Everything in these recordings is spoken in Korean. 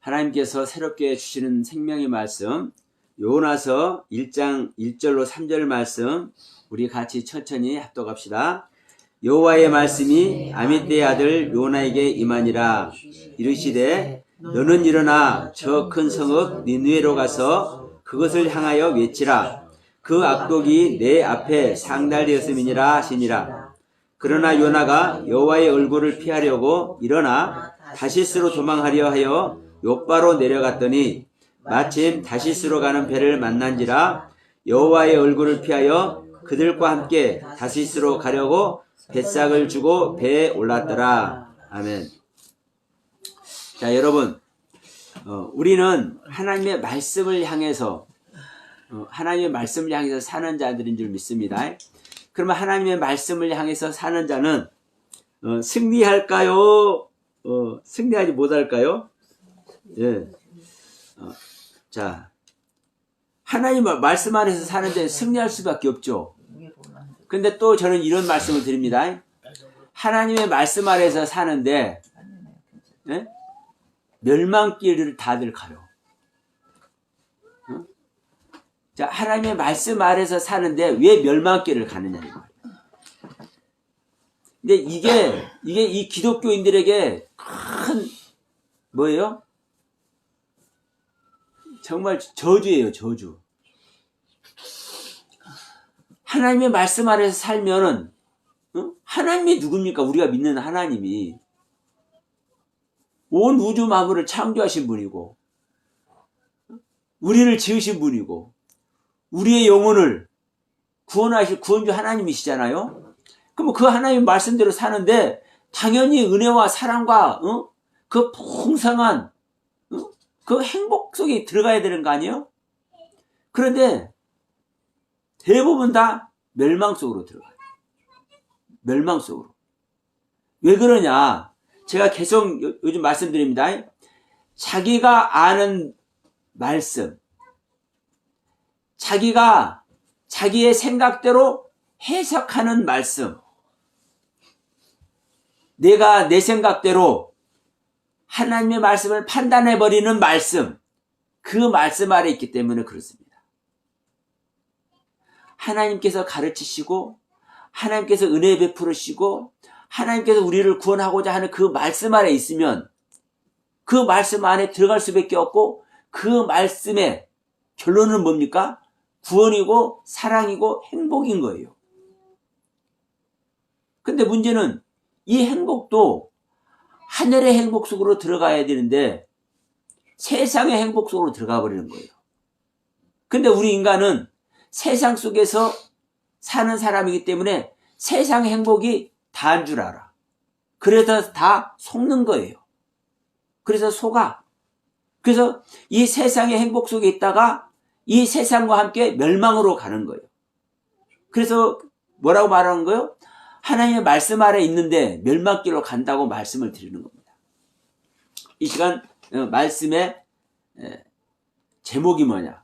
하나님께서 새롭게 주시는 생명의 말씀, 요나서 1장 1절로 3절 말씀 우리 같이 천천히 합독합시다. 여호와의 말씀이 아미떼의 아들 요나에게 임하니라. 이르시되 너는 일어나 저 큰 성읍 니느웨로 가서 그것을 향하여 외치라. 그 악독이 내 앞에 상달되었음이니라 하시니라. 그러나 요나가 여호와의 얼굴을 피하려고 일어나 다시스로 도망하려 하여 욥바로 내려갔더니 마침 다시스로 가는 배를 만난지라. 여호와의 얼굴을 피하여 그들과 함께 다시스로 가려고 뱃삭을 주고 배에 올랐더라. 아멘. 자, 여러분, 우리는 하나님의 말씀을 향해서 사는 자들인 줄 믿습니다. 그러면 하나님의 말씀을 향해서 사는 자는 승리할까요? 승리하지 못할까요? 예. 자, 하나님 말씀 안에서 사는 자는 승리할 수밖에 없죠. 근데 또 저는 이런 말씀을 드립니다. 하나님의 말씀 아래서 사는데, 예? 멸망길을 다들 가요. 자, 하나님의 말씀 아래서 사는데 왜 멸망길을 가느냐, 이 말이에요. 근데 이게 이 기독교인들에게 큰, 뭐예요? 정말 저주예요, 저주. 하나님의 말씀 아래서 살면은, 하나님이 누굽니까? 우리가 믿는 하나님이. 온 우주 만물을 창조하신 분이고, 우리를 지으신 분이고, 우리의 영혼을 구원하실 구원주 하나님이시잖아요? 그럼 그 하나님 말씀대로 사는데, 당연히 은혜와 사랑과, 그 풍성한, 그 행복 속에 들어가야 되는 거 아니에요? 그런데, 대부분 다 멸망 속으로 들어가요. 멸망 속으로. 왜 그러냐? 제가 계속 요즘 말씀드립니다. 자기가 아는 말씀, 자기가 자기의 생각대로 해석하는 말씀, 내가 내 생각대로 하나님의 말씀을 판단해버리는 말씀, 그 말씀 아래 있기 때문에 그렇습니다. 하나님께서 가르치시고 하나님께서 은혜 베풀으시고 하나님께서 우리를 구원하고자 하는 그 말씀 아래 있으면 그 말씀 안에 들어갈 수밖에 없고 그 말씀의 결론은 뭡니까? 구원이고 사랑이고 행복인 거예요. 근데 문제는 이 행복도 하늘의 행복 속으로 들어가야 되는데 세상의 행복 속으로 들어가 버리는 거예요. 근데 우리 인간은 세상 속에서 사는 사람이기 때문에 세상의 행복이 다인 줄 알아. 그래서 다 속는 거예요. 그래서 속아. 그래서 이 세상의 행복 속에 있다가 이 세상과 함께 멸망으로 가는 거예요. 그래서 뭐라고 말하는 거예요? 하나님의 말씀 아래 있는데 멸망길로 간다고 말씀을 드리는 겁니다. 이 시간 말씀의 제목이 뭐냐?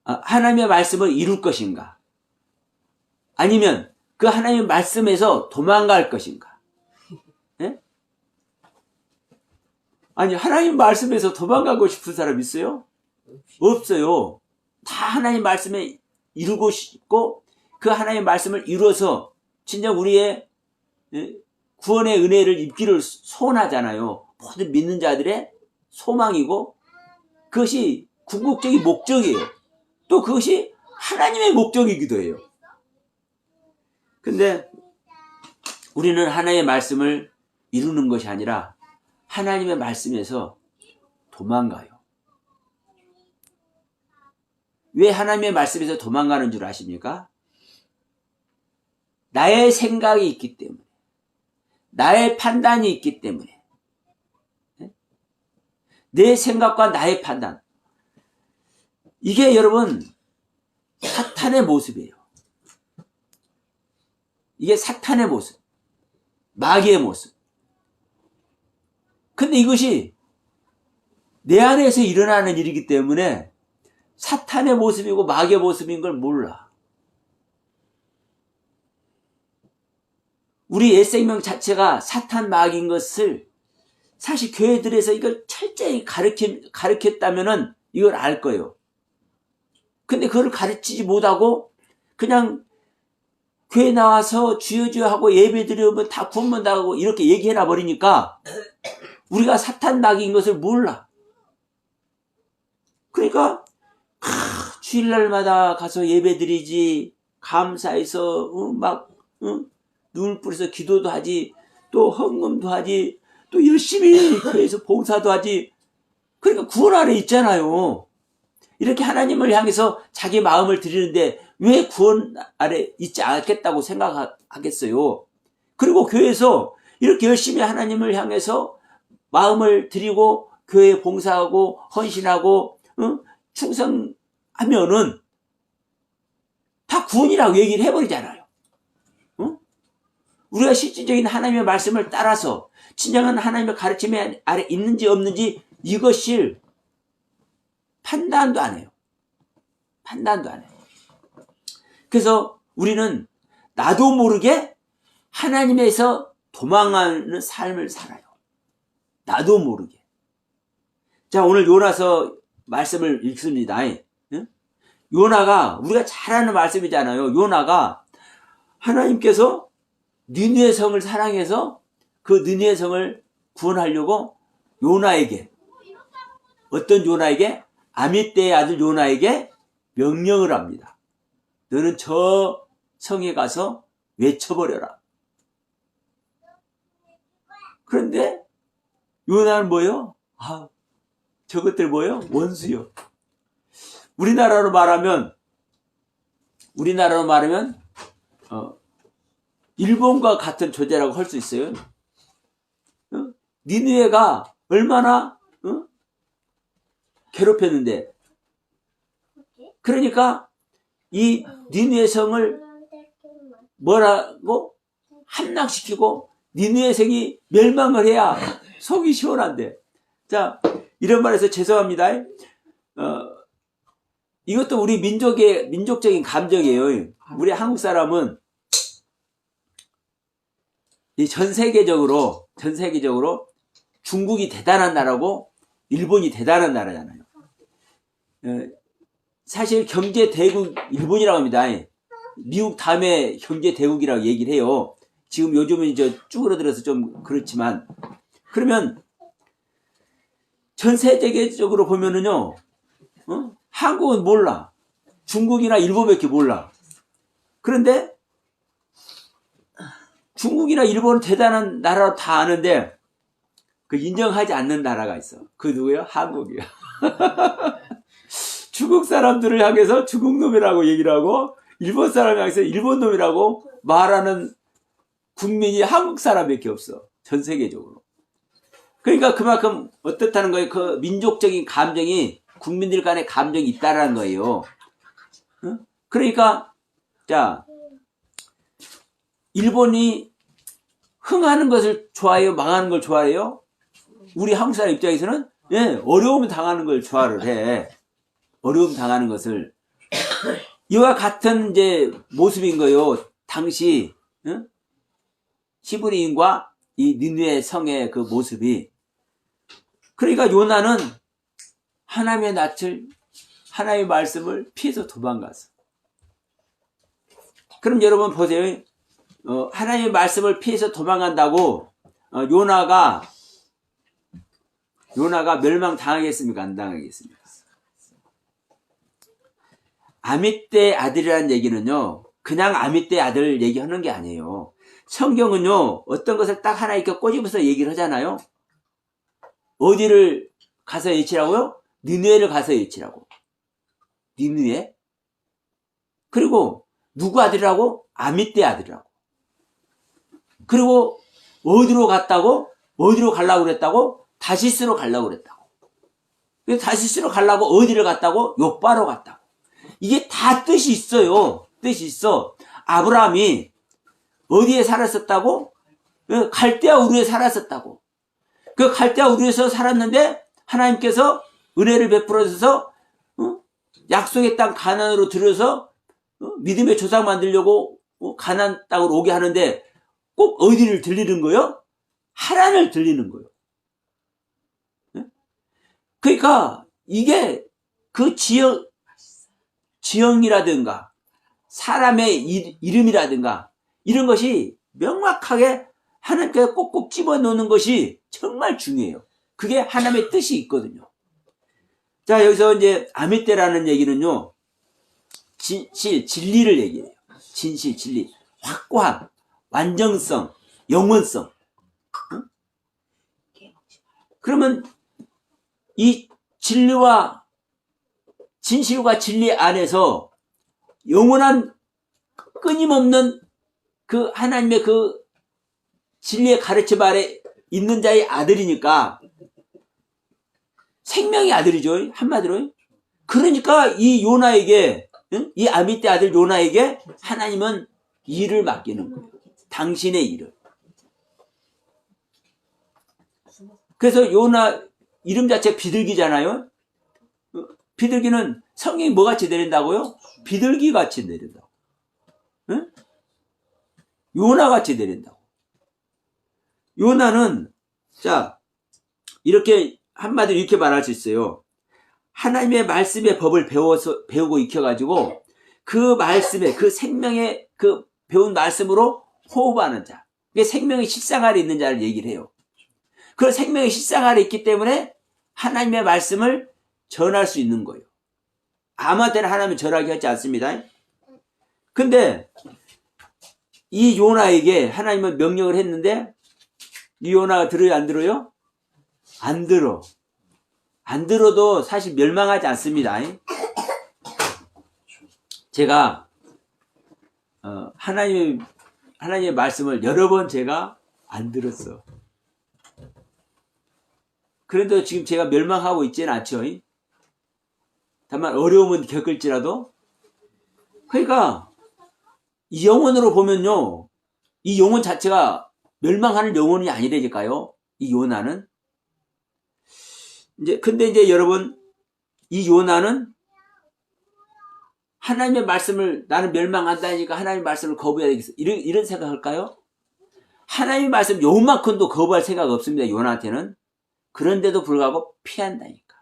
하나님의 말씀을 이룰 것인가? 아니면 그 하나님의 말씀에서 도망갈 것인가? 예? 아니, 하나님 말씀에서 도망가고 싶은 사람 있어요? 없어요. 다 하나님 말씀에 이루고 싶고 그 하나님의 말씀을 이루어서 진짜 우리의 구원의 은혜를 입기를 소원하잖아요. 모든 믿는 자들의 소망이고 그것이 궁극적인 목적이에요. 또 그것이 하나님의 목적이기도 해요. 근데 우리는 하나님의 말씀을 이루는 것이 아니라 하나님의 말씀에서 도망가요. 왜 하나님의 말씀에서 도망가는 줄 아십니까? 나의 생각이 있기 때문에, 나의 판단이 있기 때문에, 내 생각과 나의 판단, 이게 여러분 사탄의 모습이에요. 이게 사탄의 모습, 마귀의 모습. 근데 이것이 내 안에서 일어나는 일이기 때문에 사탄의 모습이고 마귀의 모습인 걸 몰라. 우리 옛 생명 자체가 사탄 마귀인 것을 사실 교회들에서 이걸 철저히 가르쳤다면은 이걸 알 거예요. 근데 그걸 가르치지 못하고 그냥 교회 나와서 주여 주여 하고 예배 드리면 다 구원받는다고 이렇게 얘기해놔 버리니까 우리가 사탄 낙인 것을 몰라. 그러니까 주일날마다 가서 예배 드리지, 감사해서 눈을 뿌려서 기도도 하지, 또 헌금도 하지, 또 열심히 교회에서 봉사도 하지. 그러니까 구원 아래 있잖아요. 이렇게 하나님을 향해서 자기 마음을 드리는데 왜 구원 아래 있지 않겠다고 생각하겠어요? 그리고 교회에서 이렇게 열심히 하나님을 향해서 마음을 드리고 교회에 봉사하고 헌신하고 충성하면은 다 구원이라고 얘기를 해버리잖아요. 우리가 실질적인 하나님의 말씀을 따라서 진정한 하나님의 가르침 아래 있는지 없는지 이것을 판단도 안 해요. 판단도 안 해요. 그래서 우리는 나도 모르게 하나님에서 도망가는 삶을 살아요. 나도 모르게. 자, 오늘 요나서 말씀을 읽습니다. 요나가 우리가 잘 아는 말씀이잖아요. 요나가 하나님께서 니느웨 성을 사랑해서 그 니느웨 성을 구원하려고 요나에게, 어떤 요나에게? 아미떼의 아들 요나에게 명령을 합니다. 너는 저 성에 가서 외쳐버려라. 그런데 요나는 뭐예요? 저것들 뭐예요? 원수요. 우리나라로 말하면 일본과 같은 존재라고 할 수 있어요. 니느웨가 얼마나 괴롭혔는데, 그러니까 이 니느웨 성을 뭐라고 함락시키고 니느웨 성이 멸망을 해야 속이 시원한데. 자, 이런 말해서 죄송합니다. 이것도 우리 민족적인 감정이에요. 우리 한국 사람은 이 전 세계적으로 중국이 대단한 나라고 일본이 대단한 나라잖아요. 사실 경제 대국 일본이라고 합니다. 미국 다음에 경제 대국이라고 얘기를 해요. 지금 요즘은 쭈그러들어서 좀 그렇지만, 그러면 전 세계적으로 보면은요, 한국은 몰라. 중국이나 일본밖에 몰라. 그런데 중국이나 일본은 대단한 나라로 다 아는데 그 인정하지 않는 나라가 있어. 그 누구예요? 한국이요. 중국 사람들을 향해서 중국 놈이라고 얘기를 하고 일본 사람을 향해서 일본 놈이라고 말하는 국민이 한국 사람밖에 없어. 전 세계적으로. 그러니까 그만큼 어떻다는 거예요? 그 민족적인 감정이, 국민들 간의 감정이 있다라는 거예요. 그러니까 자, 일본이 흥하는 것을 좋아해요? 망하는 걸 좋아해요? 우리 한국 사람 입장에서는 어려움 당하는 걸 좋아를 해. 어려움 당하는 것을. 이와 같은 모습인 거예요. 당시 히브리인과 이 니느웨 성의 그 모습이. 그러니까 요나는 하나님의 낯을, 하나님의 말씀을 피해서 도망갔어. 그럼 여러분 보세요. 하나님의 말씀을 피해서 도망간다고 요나가 멸망당하겠습니까? 안 당하겠습니까? 아미떼 아들이라는 얘기는요, 그냥 아미떼 아들 얘기하는 게 아니에요. 성경은요, 어떤 것을 딱 하나 이렇게 꼬집어서 얘기를 하잖아요. 어디를 가서 외치라고요? 니느웨를 가서 외치라고. 니느웨? 그리고 누구 아들이라고? 아미떼 아들이라고. 그리고 어디로 갔다고? 어디로 가려고 그랬다고? 다시스로 가려고 그랬다고. 다시스로 가려고 어디를 갔다고? 욥바로 갔다고. 이게 다 뜻이 있어요. 뜻이 있어. 아브라함이 어디에 살았었다고? 갈대아 우르에 살았었다고. 그 갈대아 우르에서 살았는데 하나님께서 은혜를 베풀어 주셔서 약속의 땅 가나안으로 들여서 믿음의 조상 만들려고 가나안 땅으로 오게 하는데 꼭 어디를 들리는 거예요? 하란을 들리는 거예요. 그러니까 이게 그 지형이라든가 사람의 이름이라든가 이런 것이 명확하게 하나님께서 꼭꼭 집어넣는 것이 정말 중요해요. 그게 하나님의 뜻이 있거든요. 자, 여기서 이제 아미떼라는 얘기는요, 진리를 얘기해요. 진실, 진리. 확고함, 완전성, 영원성. 응? 그러면 이 진리와 진실과 진리 안에서 영원한 끊임없는 그 하나님의 그 진리의 가르침 아래 있는 자의 아들이니까 생명의 아들이죠. 한마디로. 그러니까 이 요나에게, 이 아미떼 아들 요나에게 하나님은 일을 맡기는 거예요. 당신의 일을. 그래서 요나 이름 자체가 비둘기잖아요. 비둘기는 성경이 뭐같이 내린다고요? 비둘기같이 내린다고. 응? 요나같이 내린다고. 요나는 자 이렇게 한마디로 이렇게 말할 수 있어요. 하나님의 말씀의 법을 배우고 익혀가지고 그 말씀에 그 생명의 그 배운 말씀으로 호흡하는 자. 그게 생명의 식상 아래 있는 자를 얘기를 해요. 그 생명의 식상 아래 있기 때문에 하나님의 말씀을 전할 수 있는 거예요. 아무한테나 하나님은 전하게 하지 않습니다. 근데 이 요나에게 하나님은 명령을 했는데 이 요나가 들어요, 안 들어요? 안 들어. 안 들어도 사실 멸망하지 않습니다. 제가 하나님의 말씀을 여러 번 제가 안 들었어. 그래도 지금 제가 멸망하고 있지는 않죠. 다만 어려움은 겪을지라도. 그러니까 이 영혼으로 보면요, 이 영혼 자체가 멸망하는 영혼이 아니라니까요. 이 요나는. 근데 이제 여러분, 이 요나는 하나님의 말씀을 나는 멸망한다니까 하나님의 말씀을 거부해야 되겠어. 이런 생각할까요? 하나님의 말씀 요만큼도 거부할 생각 없습니다. 요나한테는. 그런데도 불구하고 피한다니까.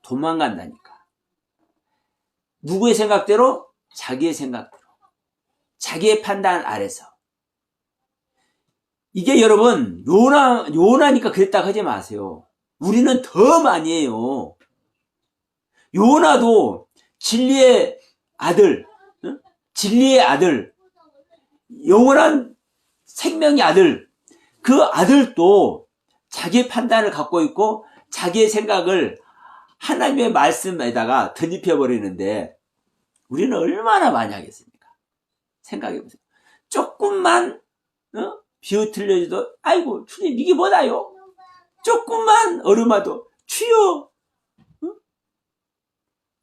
도망간다니까. 누구의 생각대로? 자기의 생각대로. 자기의 판단 아래서. 이게 여러분 요나니까 그랬다고 하지 마세요. 우리는 더 많이 해요. 요나도 진리의 아들, 진리의 아들, 영원한 생명의 아들, 그 아들도 자기의 판단을 갖고 있고 자기의 생각을 하나님의 말씀에다가 덧입혀버리는데 우리는 얼마나 많이 하겠습니까? 생각해보세요. 조금만 비웃틀려도 아이고 주님 이게 뭐다요? 조금만 얼음아도 주여.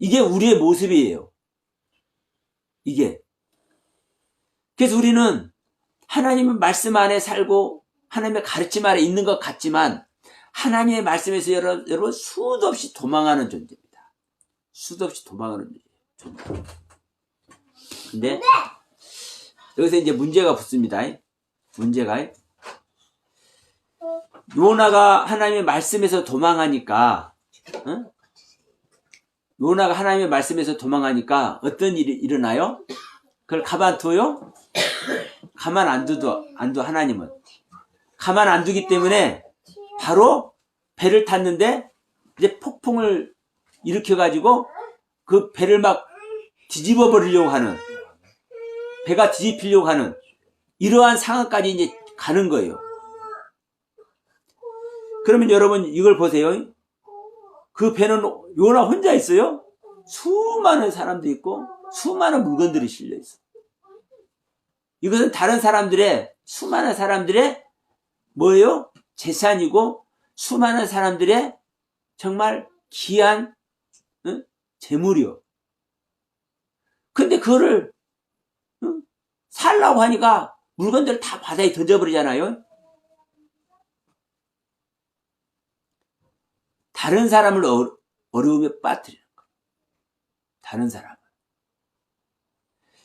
이게 우리의 모습이에요. 이게. 그래서 우리는 하나님의 말씀 안에 살고 하나님의 가르침 아래 있는 것 같지만 하나님의 말씀에서 여러분 수도 없이 도망하는 존재입니다. 수도 없이 도망하는 존재. 근데 여기서 이제 문제가 붙습니다. 문제가 요나가 하나님의 말씀에서 도망하니까 요나가 하나님의 말씀에서 도망하니까 어떤 일이 일어나요? 그걸 가만 둬요? 가만 안 둬 하나님은. 가만 안 두기 때문에 바로 배를 탔는데 이제 폭풍을 일으켜가지고 그 배를 막 뒤집어 버리려고 하는, 배가 뒤집히려고 하는 이러한 상황까지 이제 가는 거예요. 그러면 여러분 이걸 보세요. 그 배는 요나 혼자 있어요? 수많은 사람도 있고 수많은 물건들이 실려 있어. 이것은 다른 사람들의, 수많은 사람들의 뭐예요? 재산이고 수많은 사람들의 정말 귀한 재물이요. 근데 그거를 살라고 하니까 물건들 다 바다에 던져버리잖아요. 다른 사람을 어려움에 빠뜨리는 거예요. 다른 사람을.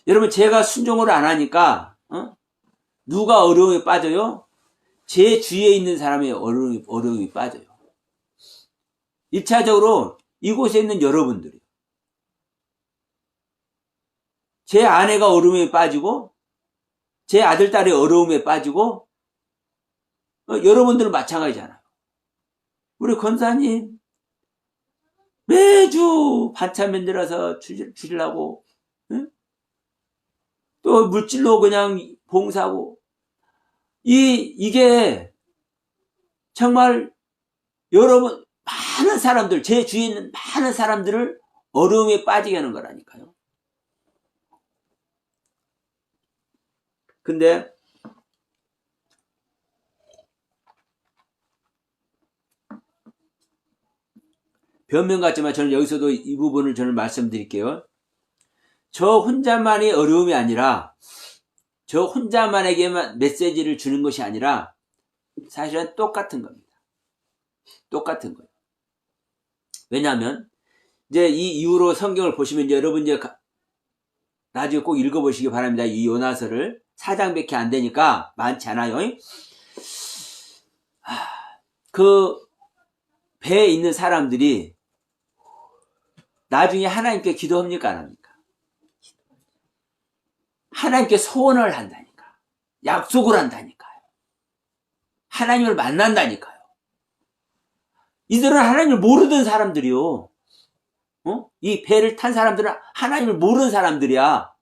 여러분 제가 순종을 안 하니까 누가 어려움에 빠져요? 제 주위에 있는 사람이 어려움이 빠져요. 1차적으로 이곳에 있는 여러분들이 제 아내가 어려움에 빠지고 제 아들, 딸이 어려움에 빠지고 여러분들은 마찬가지잖아요. 우리 권사님 매주 반찬 만들어서 주시려고 응? 또 물질로 그냥 봉사하고 이게 정말 여러분 많은 사람들 제 주위에 있는 많은 사람들을 어려움에 빠지게 하는 거라니까요. 근데 변명 같지만 저는 여기서도 이 부분을 저는 말씀드릴게요. 저 혼자만이 어려움이 아니라 저 혼자만에게만 메시지를 주는 것이 아니라 사실은 똑같은 겁니다. 똑같은 거예요. 왜냐하면 이제 이 이후로 성경을 보시면 이제 여러분 이제 나중에 꼭 읽어보시기 바랍니다. 이 요나서를 4장밖에 안 되니까 많지 않아요. 그 배에 있는 사람들이 나중에 하나님께 기도합니까 안 합니까? 하나님께 소원을 한다니까. 약속을 한다니까요. 하나님을 만난다니까요. 이들은 하나님을 모르던 사람들이요. 이 배를 탄 사람들은 하나님을 모르는 사람들이야.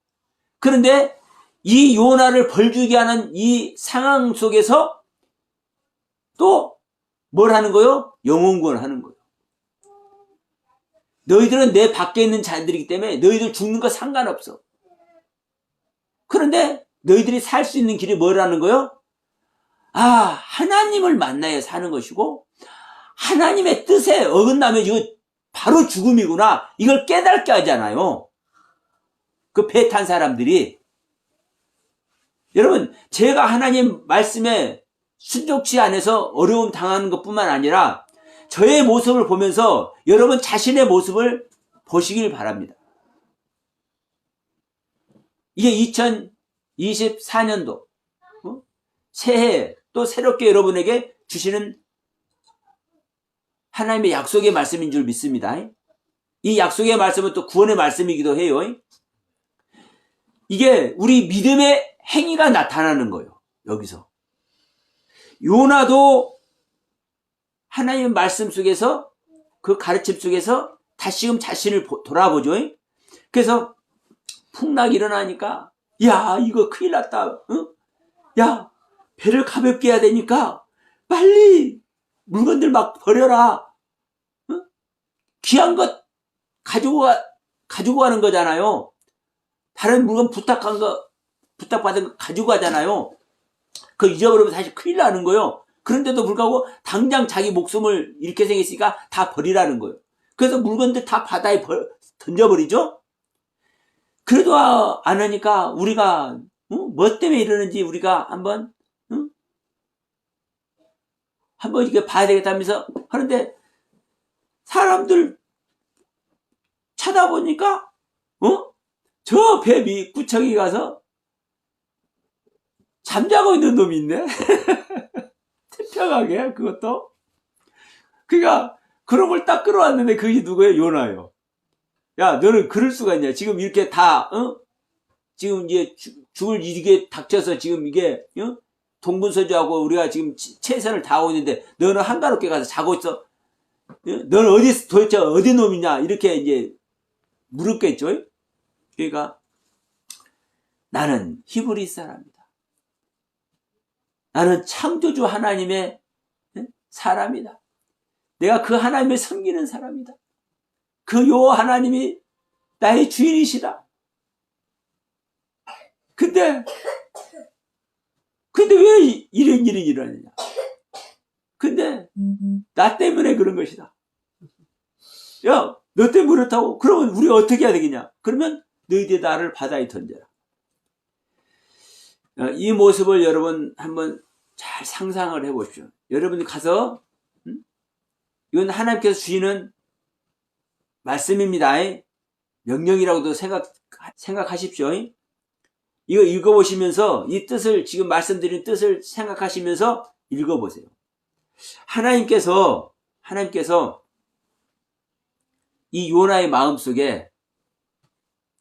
그런데 이 요나를 벌주게 하는 이 상황 속에서 또 뭘 하는 거요? 영혼구원을 하는 거예요. 너희들은 내 밖에 있는 자들이기 때문에 너희들 죽는 거 상관없어. 그런데 너희들이 살 수 있는 길이 뭐라는 거요? 하나님을 만나야 사는 것이고 하나님의 뜻에 어긋나면 이거 바로 죽음이구나. 이걸 깨닫게 하잖아요. 그 배 탄 사람들이. 여러분, 제가 하나님 말씀에 순종치 않아서 어려움 당하는 것뿐만 아니라 저의 모습을 보면서 여러분 자신의 모습을 보시길 바랍니다. 이게 2024년도 새해 또 새롭게 여러분에게 주시는 하나님의 약속의 말씀인 줄 믿습니다. 이 약속의 말씀은 또 구원의 말씀이기도 해요. 이게 우리 믿음의 행위가 나타나는 거예요. 여기서. 요나도 하나님의 말씀 속에서 그 가르침 속에서 다시금 자신을 돌아보죠. 그래서 풍락이 일어나니까 야 이거 큰일 났다. 야 배를 가볍게 해야 되니까 빨리 물건들 막 버려라. 귀한 것 가지고 가는 거잖아요. 다른 물건 부탁받은 거 가지고 가잖아요. 그거 잊어버리면 사실 큰일 나는 거예요. 그런데도 불구하고 당장 자기 목숨을 이렇게 생겼으니까 다 버리라는 거예요. 그래서 물건들 다 바다에 던져버리죠. 그래도 안 하니까 우리가 뭐 때문에 이러는지 우리가 한번 이렇게 봐야 되겠다면서 하는데 사람들 쳐다보니까 저 배 밑구멍에 가서 잠자고 있는 놈이 있네. 태평하게 그것도. 그러니까 그런 걸 딱 끌어왔는데 그게 누구예요? 요나예요. 야 너는 그럴 수가 있냐. 지금 이렇게 다 지금 이제 죽을 이게 닥쳐서 지금 이게 동분서주하고 우리가 지금 최선을 다하고 있는데 너는 한가롭게 가서 자고 있어. 너는 도대체 어디 놈이냐 이렇게 이제 물었겠죠. 그러니까 나는 히브리 사람이다. 나는 창조주 하나님의 사람이다. 내가 그 하나님을 섬기는 사람이다. 그 요 하나님이 나의 주인이시다. 근데 왜 이런 일이 일어나냐. 근데 나 때문에 그런 것이다. 야, 너 때문에 그렇다고? 그러면 우리가 어떻게 해야 되겠냐? 그러면 너희들이 나를 바다에 던져라. 이 모습을 여러분 한번 잘 상상을 해보십시오. 여러분이 가서 이건 하나님께서 주시는 말씀입니다. 명령이라고도 생각하십시오. 이거 읽어보시면서 이 뜻을 지금 말씀드린 뜻을 생각하시면서 읽어보세요. 하나님께서 이 요나의 마음속에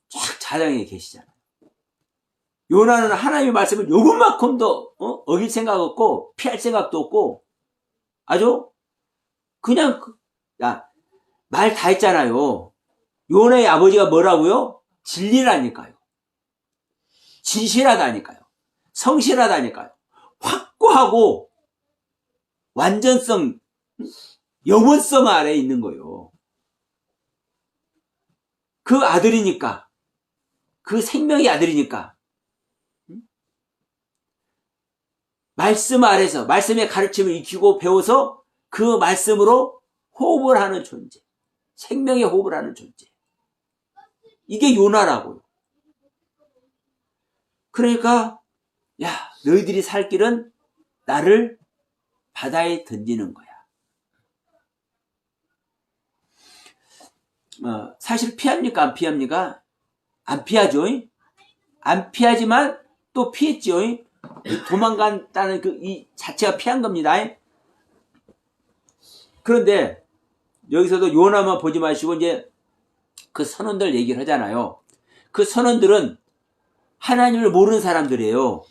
쫙 자장해 계시잖아요. 요나는 하나님의 말씀을 요것만큼도 어길 생각 없고 피할 생각도 없고 아주 그냥 말 다 했잖아요. 요나의 아버지가 뭐라고요? 진리라니까요. 진실하다니까요. 성실하다니까요. 확고하고 완전성, 영원성 아래에 있는 거예요. 그 아들이니까, 그 생명의 아들이니까 말씀 아래서 말씀의 가르침을 익히고 배워서 그 말씀으로 호흡을 하는 존재, 생명의 호흡을 하는 존재. 이게 요나라고요. 그러니까 야, 너희들이 살 길은 나를 바다에 던지는 거야. 사실 피합니까? 안 피합니까? 안 피하죠. 안 피하지만 또 피했죠. 도망간다는 이 자체가 피한 겁니다. 그런데 여기서도 요나만 보지 마시고 이제 그 선원들 얘기를 하잖아요. 그 선원들은 하나님을 모르는 사람들이에요.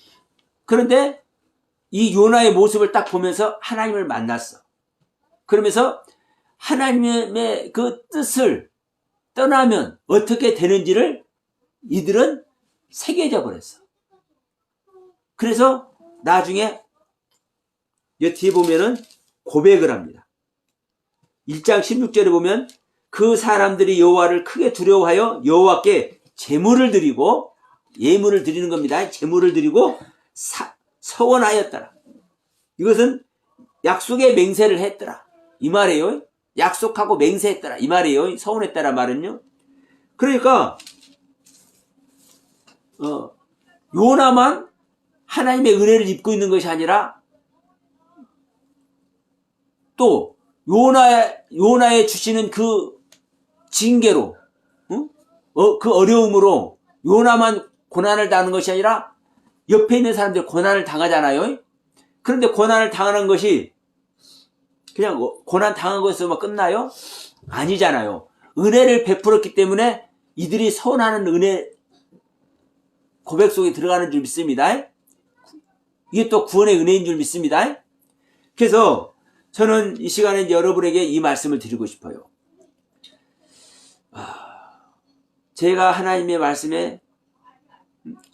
그런데 이 요나의 모습을 딱 보면서 하나님을 만났어. 그러면서 하나님의 그 뜻을 떠나면 어떻게 되는지를 이들은 새겨져 버렸어. 그래서 나중에 이 뒤에 보면은 고백을 합니다. 1장 16절에 보면 그 사람들이 여호와를 크게 두려워하여 여호와께 제물을 드리고 예물을 드리는 겁니다. 제물을 드리고 서원하였더라. 이것은 약속의 맹세를 했더라. 이 말이에요. 약속하고 맹세했더라. 이 말이에요. 서원했더라 말은요. 그러니까 요나만 하나님의 은혜를 입고 있는 것이 아니라 또 요나에 주시는 그 징계로 그 어려움으로 요나만 고난을 당하는 것이 아니라 옆에 있는 사람들 고난을 당하잖아요. 그런데 고난을 당하는 것이 그냥 고난 당한 것으로만 끝나요? 아니잖아요. 은혜를 베풀었기 때문에 이들이 서원하는 은혜 고백 속에 들어가는 줄 믿습니다. 이게 또 구원의 은혜인 줄 믿습니다. 그래서 저는 이 시간에 여러분에게 이 말씀을 드리고 싶어요. 제가 하나님의 말씀에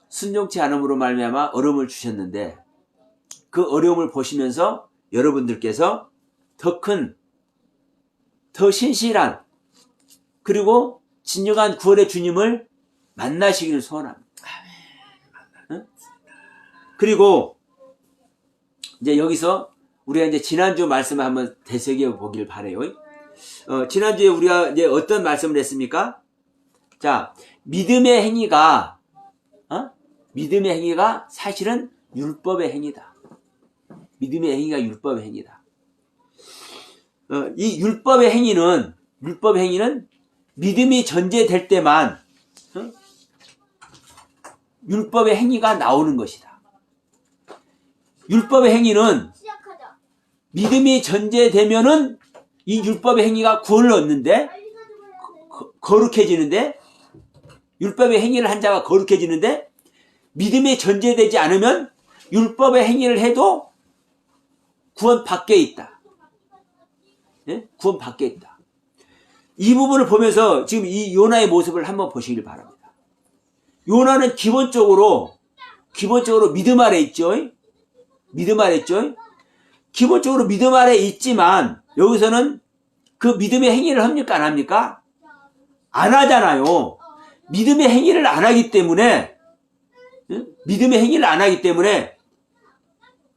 순종치 않음으로 말미암아 어려움을 주셨는데 그 어려움을 보시면서 여러분들께서 더 큰, 더 신실한 그리고 진정한 구원의 주님을 만나시기를 소원합니다. 그리고 이제 여기서 우리가 이제 지난주 말씀을 한번 되새겨 보길 바래요. 지난주에 우리가 이제 어떤 말씀을 했습니까? 자, 믿음의 행위가 사실은 율법의 행위다. 믿음의 행위가 율법의 행위다. 이 율법의 행위는 믿음이 전제될 때만 율법의 행위가 나오는 것이다. 율법의 행위는 믿음이 전제되면은 이 율법의 행위가 구원을 얻는데 거룩해지는데 율법의 행위를 한 자가 거룩해지는데 믿음이 전제되지 않으면 율법의 행위를 해도 구원 밖에 있다. 네? 구원 밖에 있다. 이 부분을 보면서 지금 이 요나의 모습을 한번 보시길 바랍니다. 요나는 기본적으로 믿음 아래 있죠. 믿음 아래 있죠. 기본적으로 믿음 아래 있지만 여기서는 그 믿음의 행위를 합니까? 안 합니까? 안 하잖아요. 믿음의 행위를 안 하기 때문에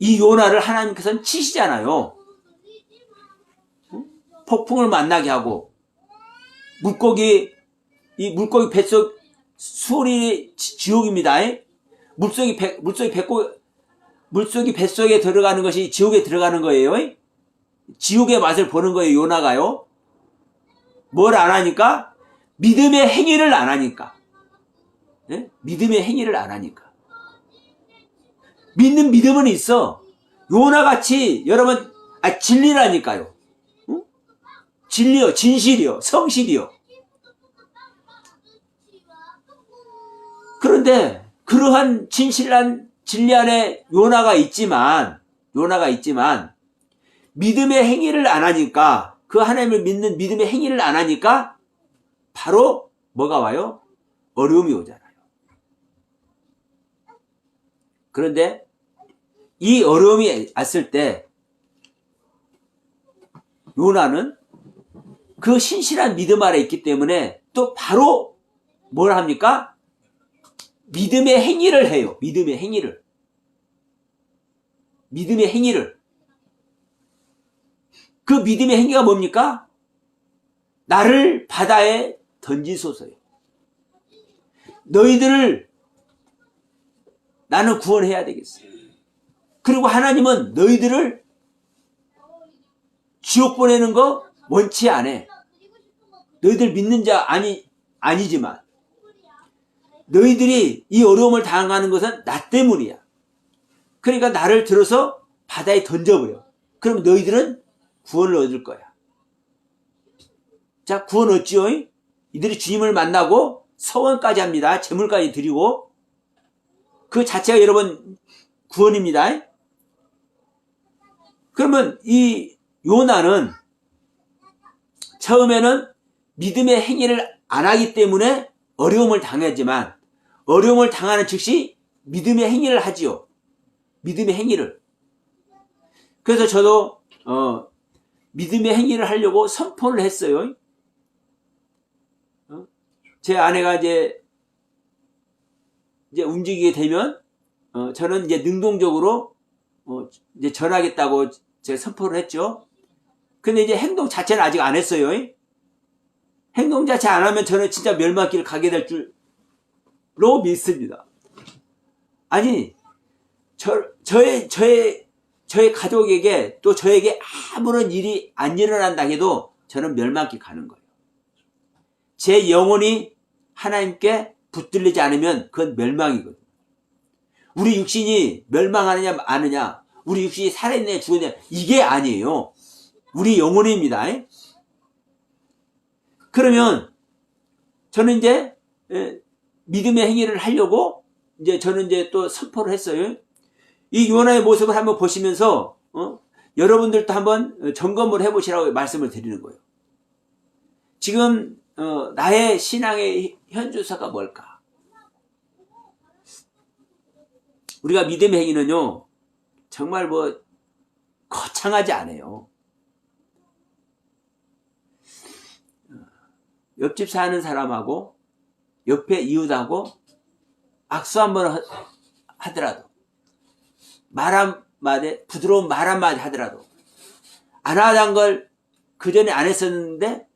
이 요나를 하나님께서는 치시잖아요. 폭풍을 만나게 하고 물고기 뱃속 수월이 지옥입니다. 물속이 뱃속에 들어가는 것이 지옥에 들어가는 거예요. 지옥의 맛을 보는 거예요. 요나가요. 뭘 안 하니까? 믿음의 행위를 안 하니까. 네? 믿음의 행위를 안 하니까. 믿는 믿음은 있어. 요나같이 여러분 진리라니까요. 응? 진리요, 진실이요, 성실이요. 그런데 그러한 진실한 진리 안에 요나가 있지만 믿음의 행위를 안 하니까, 그 하나님을 믿는 믿음의 행위를 안 하니까 바로 뭐가 와요? 어려움이 오잖아요. 그런데 이 어려움이 왔을 때 요나는 그 신실한 믿음 아래 있기 때문에 또 바로 뭘 합니까? 믿음의 행위를 해요. 믿음의 행위를. 그 믿음의 행위가 뭡니까? 나를 바다에 던지소서요. 너희들을 나는 구원해야 되겠어. 그리고 하나님은 너희들을 지옥 보내는 거 원치 않아. 너희들 믿는 자 아니지만 너희들이 이 어려움을 당하는 것은 나 때문이야. 그러니까 나를 들어서 바다에 던져버려. 그럼 너희들은 구원을 얻을 거야. 자, 구원 얻지요? 이들이 주님을 만나고 서원까지 합니다. 제물까지 드리고. 그 자체가 여러분 구원입니다. 그러면 이 요나는 처음에는 믿음의 행위를 안 하기 때문에 어려움을 당하지만, 어려움을 당하는 즉시 믿음의 행위를 하지요. 믿음의 행위를. 그래서 저도 믿음의 행위를 하려고 선포를 했어요. 제 아내가 이제 움직이게 되면 저는 이제 능동적으로 이제 전하겠다고 제가 선포를 했죠. 근데 이제 행동 자체는 아직 안 했어요. 행동 자체 안 하면 저는 진짜 멸망길을 가게 될 줄로 믿습니다. 아니, 저의 가족에게 또 저에게 아무런 일이 안 일어난다 해도 저는 멸망길 가는 거예요. 제 영혼이 하나님께 붙들리지 않으면 그건 멸망이거든요. 우리 육신이 멸망하느냐 마느냐, 우리 육신이 살아있느냐 죽었느냐, 이게 아니에요. 우리 영혼입니다. 그러면 저는 이제 믿음의 행위를 하려고 이제 저는 이제 또 선포를 했어요. 이 요나의 모습을 한번 보시면서 여러분들도 한번 점검을 해보시라고 말씀을 드리는 거예요. 지금 나의 신앙의 현주소가 뭘까? 우리가 믿음의 행위는요, 정말 거창하지 않아요. 옆집 사는 사람하고 옆에 이웃하고 악수 한번 하더라도, 말 한마디, 부드러운 말 한마디 하더라도, 안 하던 걸 그전에 안 했었는데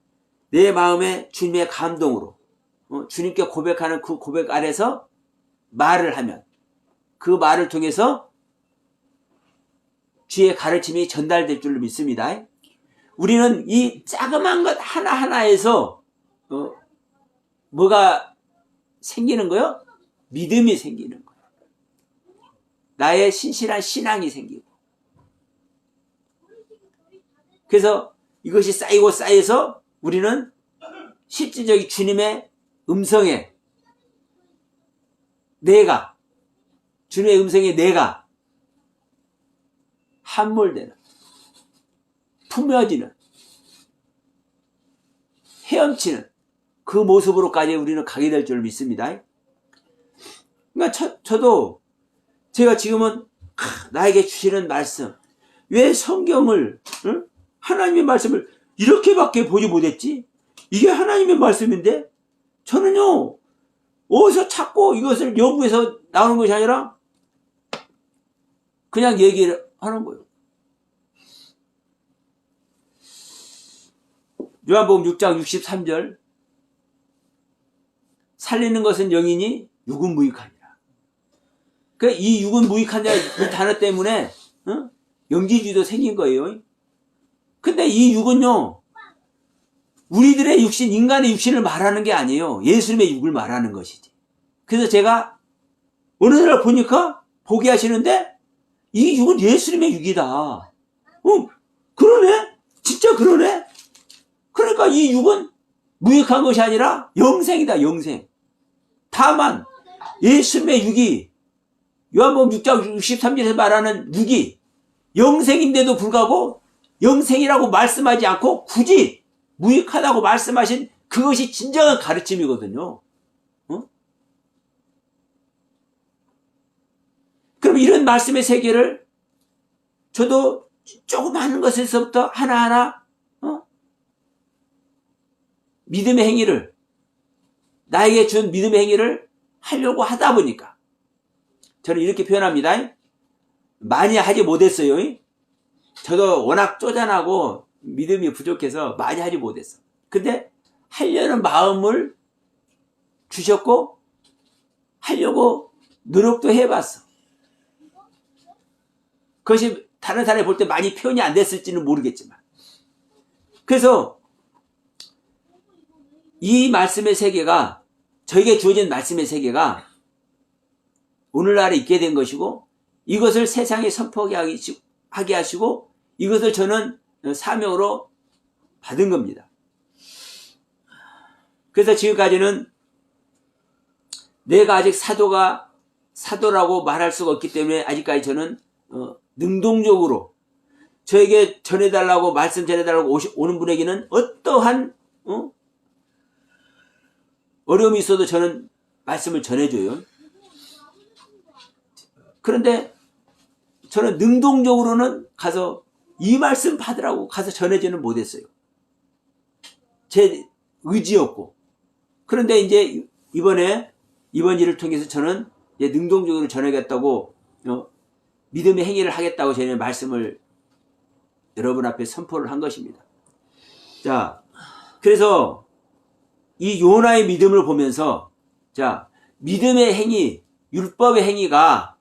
내 마음에 주님의 감동으로 주님께 고백하는 그 고백 아래서 말을 하면 그 말을 통해서 주의 가르침이 전달될 줄로 믿습니다. 우리는 이 자그마한 것 하나하나에서 뭐가 생기는 거요? 믿음이 생기는 거예요. 나의 신실한 신앙이 생기고. 그래서 이것이 쌓이고 쌓여서 우리는 실질적인 주님의 음성에 주님의 음성에 내가 함몰되는, 품어지는, 헤엄치는 그 모습으로까지 우리는 가게 될 줄 믿습니다. 그러니까 저도 제가 지금은 나에게 주시는 말씀, 왜 성경을, 하나님의 말씀을 이렇게밖에 보지 못했지? 이게 하나님의 말씀인데 저는요, 어디서 찾고 이것을 연구해서 나오는 것이 아니라 그냥 얘기를 하는 거예요. 요한복음 6장 63절, 살리는 것은 영이니 육은 무익하니라. 그러니까 이 육은 무익하니라 이 단어 때문에 영지주의도 생긴 거예요. 근데 이 육은요, 우리들의 육신, 인간의 육신을 말하는 게 아니에요. 예수님의 육을 말하는 것이지. 그래서 제가 어느 날 보니까 보게 하시는데 이 육은 예수님의 육이다. 그러네? 진짜 그러네? 그러니까 이 육은 무익한 것이 아니라 영생이다, 영생. 다만 예수님의 육이 요한복음 6장 63절에서 말하는 육이 영생인데도 불구하고 영생이라고 말씀하지 않고 굳이 무익하다고 말씀하신 그것이 진정한 가르침이거든요. 어? 그럼 이런 말씀의 세계를 저도 조그마한 것에서부터 하나하나 믿음의 행위를 나에게 준 믿음의 행위를 하려고 하다 보니까 저는 이렇게 표현합니다. 많이 하지 못했어요. 저도 워낙 쪼잔하고 믿음이 부족해서 많이 하지 못했어. 근데 하려는 마음을 주셨고 하려고 노력도 해봤어. 그것이 다른 사람이 볼 때 많이 표현이 안 됐을지는 모르겠지만, 그래서 이 말씀의 세계가, 저에게 주어진 말씀의 세계가 오늘날에 있게 된 것이고, 이것을 세상에 선포하게 하시고, 이것을 저는 사명으로 받은 겁니다. 그래서 지금까지는 내가 아직 사도라고 말할 수가 없기 때문에 아직까지 저는 능동적으로 저에게 전해달라고, 말씀 전해달라고 오는 분에게는 어떠한 어려움이 있어도 저는 말씀을 전해줘요. 그런데 저는 능동적으로는 가서 이 말씀 받으라고 가서 전해지는 못했어요. 제 의지였고. 그런데 이제 이번 일을 통해서 저는 이제 능동적으로 전하겠다고 믿음의 행위를 하겠다고 저는 말씀을 여러분 앞에 선포를 한 것입니다. 자, 그래서 이 요나의 믿음을 보면서, 자, 믿음의 행위, 율법의 행위가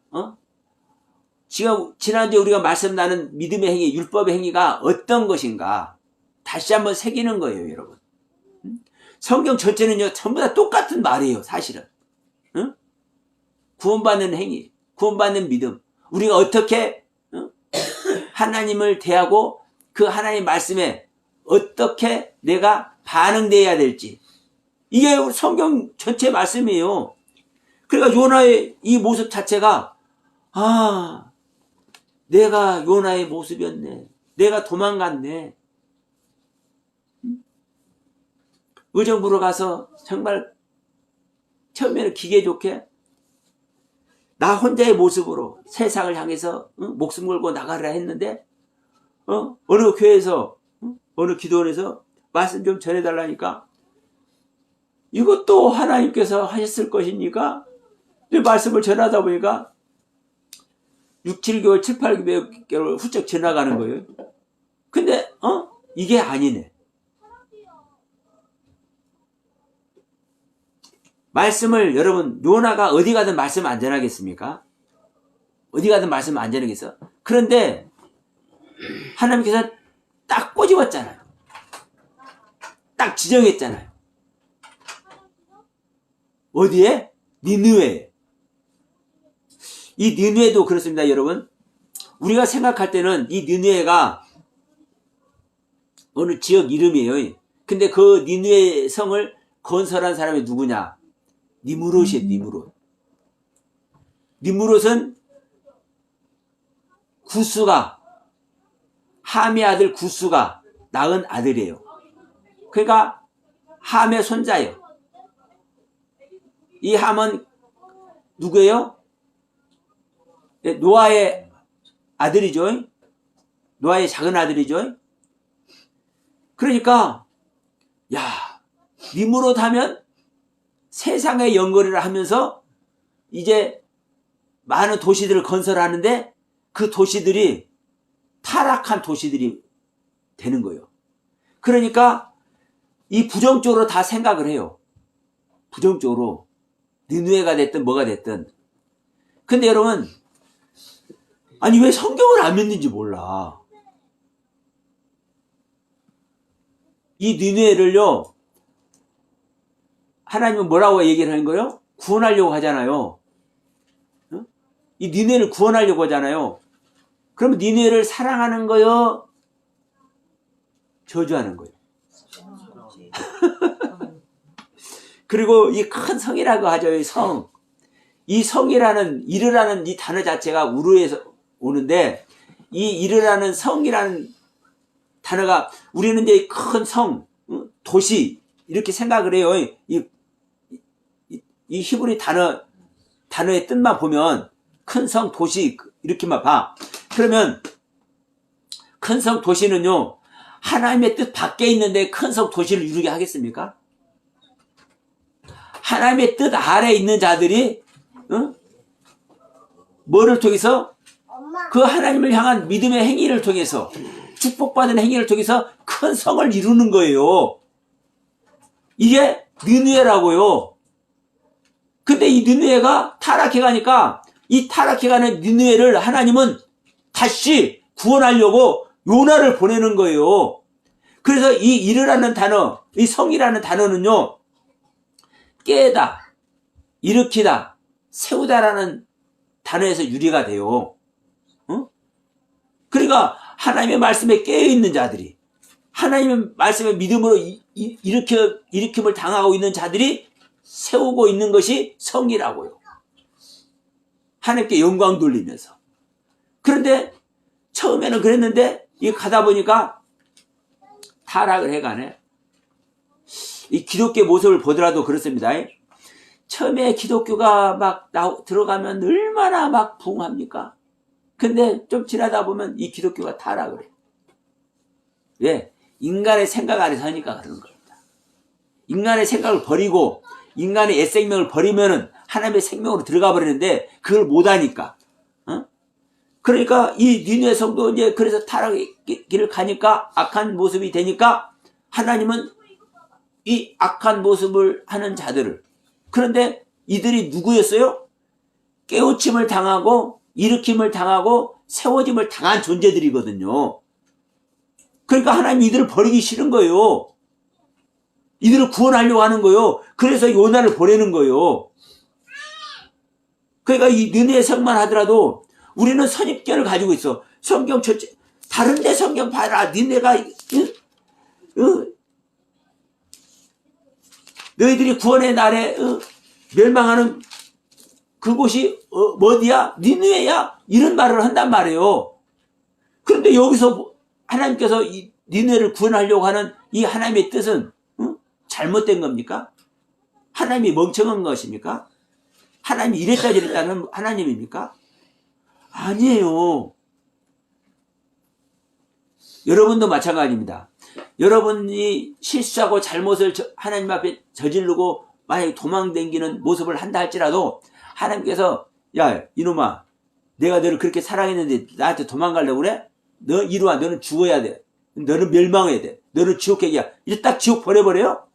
지금 지난주에 우리가 말씀 나눈 믿음의 행위, 율법의 행위가 어떤 것인가 다시 한번 새기는 거예요, 여러분. 성경 전체는요 전부 다 똑같은 말이에요, 사실은. 구원받는 행위, 구원받는 믿음, 우리가 어떻게 하나님을 대하고 그 하나님 말씀에 어떻게 내가 반응돼야 될지, 이게 성경 전체 말씀이에요. 그러니까 요나의 이 모습 자체가, 내가 요나의 모습이었네, 내가 도망갔네, 의정부로 가서 정말 처음에는 기계 좋게 나 혼자의 모습으로 세상을 향해서 목숨 걸고 나가라 했는데 어느 교회에서 어느 기도원에서 말씀 좀 전해달라니까 이것도 하나님께서 하셨을 것입니까? 말씀을 전하다 보니까 6, 7개월, 7, 8개월 훌쩍 지나가는 거예요. 근데 이게 아니네. 말씀을, 여러분, 요나가 어디 가든 말씀 안 전하겠습니까? 어디 가든 말씀 안 전하겠어? 그런데 하나님께서 딱 꼬집었잖아요. 딱 지정했잖아요. 어디에? 니느웨에. 이 니느웨도 그렇습니다, 여러분. 우리가 생각할 때는 이 니느웨가 어느 지역 이름이에요. 근데 그 니느웨 성을 건설한 사람이 누구냐? 니무롯이에요, 니무롯. 니무롯은 구스가, 함의 아들 구스가 낳은 아들이에요. 그러니까 함의 손자예요. 이 함은 누구예요? 노아의 아들이죠. 노아의 작은 아들이죠. 그러니까 니무롯 하면 세상의 연거리를 하면서 이제 많은 도시들을 건설하는데 그 도시들이 타락한 도시들이 되는 거예요. 그러니까 이 부정적으로 다 생각을 해요. 부정적으로. 니느웨가 됐든 뭐가 됐든. 근데 여러분, 아니 왜 성경을 안 믿는지 몰라. 이 니느웨를요, 하나님은 뭐라고 얘기를 하는 거예요? 구원하려고 하잖아요. 이 니느웨를 구원하려고 하잖아요. 그럼 니느웨를 사랑하는 거요? 저주하는 거예요. 그리고 이 큰 성이라고 하죠, 이 성. 이 성이라는, 이르라는 이 단어 자체가 우르에서 오는데, 이 이르라는 성이라는 단어가, 우리는 이제 큰 성, 도시, 이렇게 생각을 해요. 이 히브리 단어의 뜻만 보면, 큰 성, 도시, 이렇게만 봐. 그러면, 큰 성, 도시는요, 하나님의 뜻 밖에 있는데 큰 성, 도시를 이루게 하겠습니까? 하나님의 뜻 아래에 있는 자들이, 뭐를 통해서? 그 하나님을 향한 믿음의 행위를 통해서, 축복받은 행위를 통해서 큰 성을 이루는 거예요. 이게 느느웨라고요. 근데 이 느느웨가 타락해 가니까, 이 타락해가는 니느웨를 하나님은 다시 구원하려고 요나를 보내는 거예요. 그래서 이 이르라는 단어, 이 성이라는 단어는요, 깨다, 일으키다, 세우다라는 단어에서 유래가 돼요. 그러니까 하나님의 말씀에 깨어있는 자들이, 하나님의 말씀에 믿음으로 일으킴을 당하고 있는 자들이 세우고 있는 것이 성이라고요. 하나님께 영광 돌리면서. 그런데 처음에는 그랬는데 이 가다 보니까 타락을 해가네. 이 기독교 모습을 보더라도 그렇습니다. 처음에 기독교가 막 들어가면 얼마나 막 부흥합니까? 근데 좀 지나다 보면 이 기독교가 타락을 해. 왜? 인간의 생각 아래 사니까 그러는 겁니다. 인간의 생각을 버리고 인간의 옛 생명을 버리면은 하나님의 생명으로 들어가 버리는데 그걸 못하니까. 그러니까 이 니느웨 성도 이제 그래서 타락의 길을 가니까 악한 모습이 되니까 하나님은 이 악한 모습을 하는 자들을, 그런데 이들이 누구였어요? 깨우침을 당하고 일으킴을 당하고 세워짐을 당한 존재들이거든요. 그러니까 하나님이 이들을 버리기 싫은 거예요. 이들을 구원하려고 하는 거예요. 그래서 요나를 보내는 거예요. 그러니까 이 느느웨 성만 하더라도 우리는 선입견을 가지고 있어. 성경 다른 데 성경 봐라. 니네가 너희들이 구원의 날에 멸망하는 그곳이 어디야? 니느웨야? 이런 말을 한단 말이에요. 그런데 여기서 하나님께서 이 니느웨를 구원하려고 하는 이 하나님의 뜻은 잘못된 겁니까? 하나님이 멍청한 것입니까? 하나님이 이랬다 저랬다는 하나님입니까? 아니에요. 여러분도 마찬가지입니다. 여러분이 실수하고 잘못을 하나님 앞에 저지르고 만약에 도망다니는 모습을 한다 할지라도 하나님께서 야 이놈아 내가 너를 그렇게 사랑했는데 나한테 도망가려고 그래? 너 이리 와. 너는 죽어야 돼. 너는 멸망해야 돼. 너는 지옥행이야. 이제 딱 지옥 보내버려요?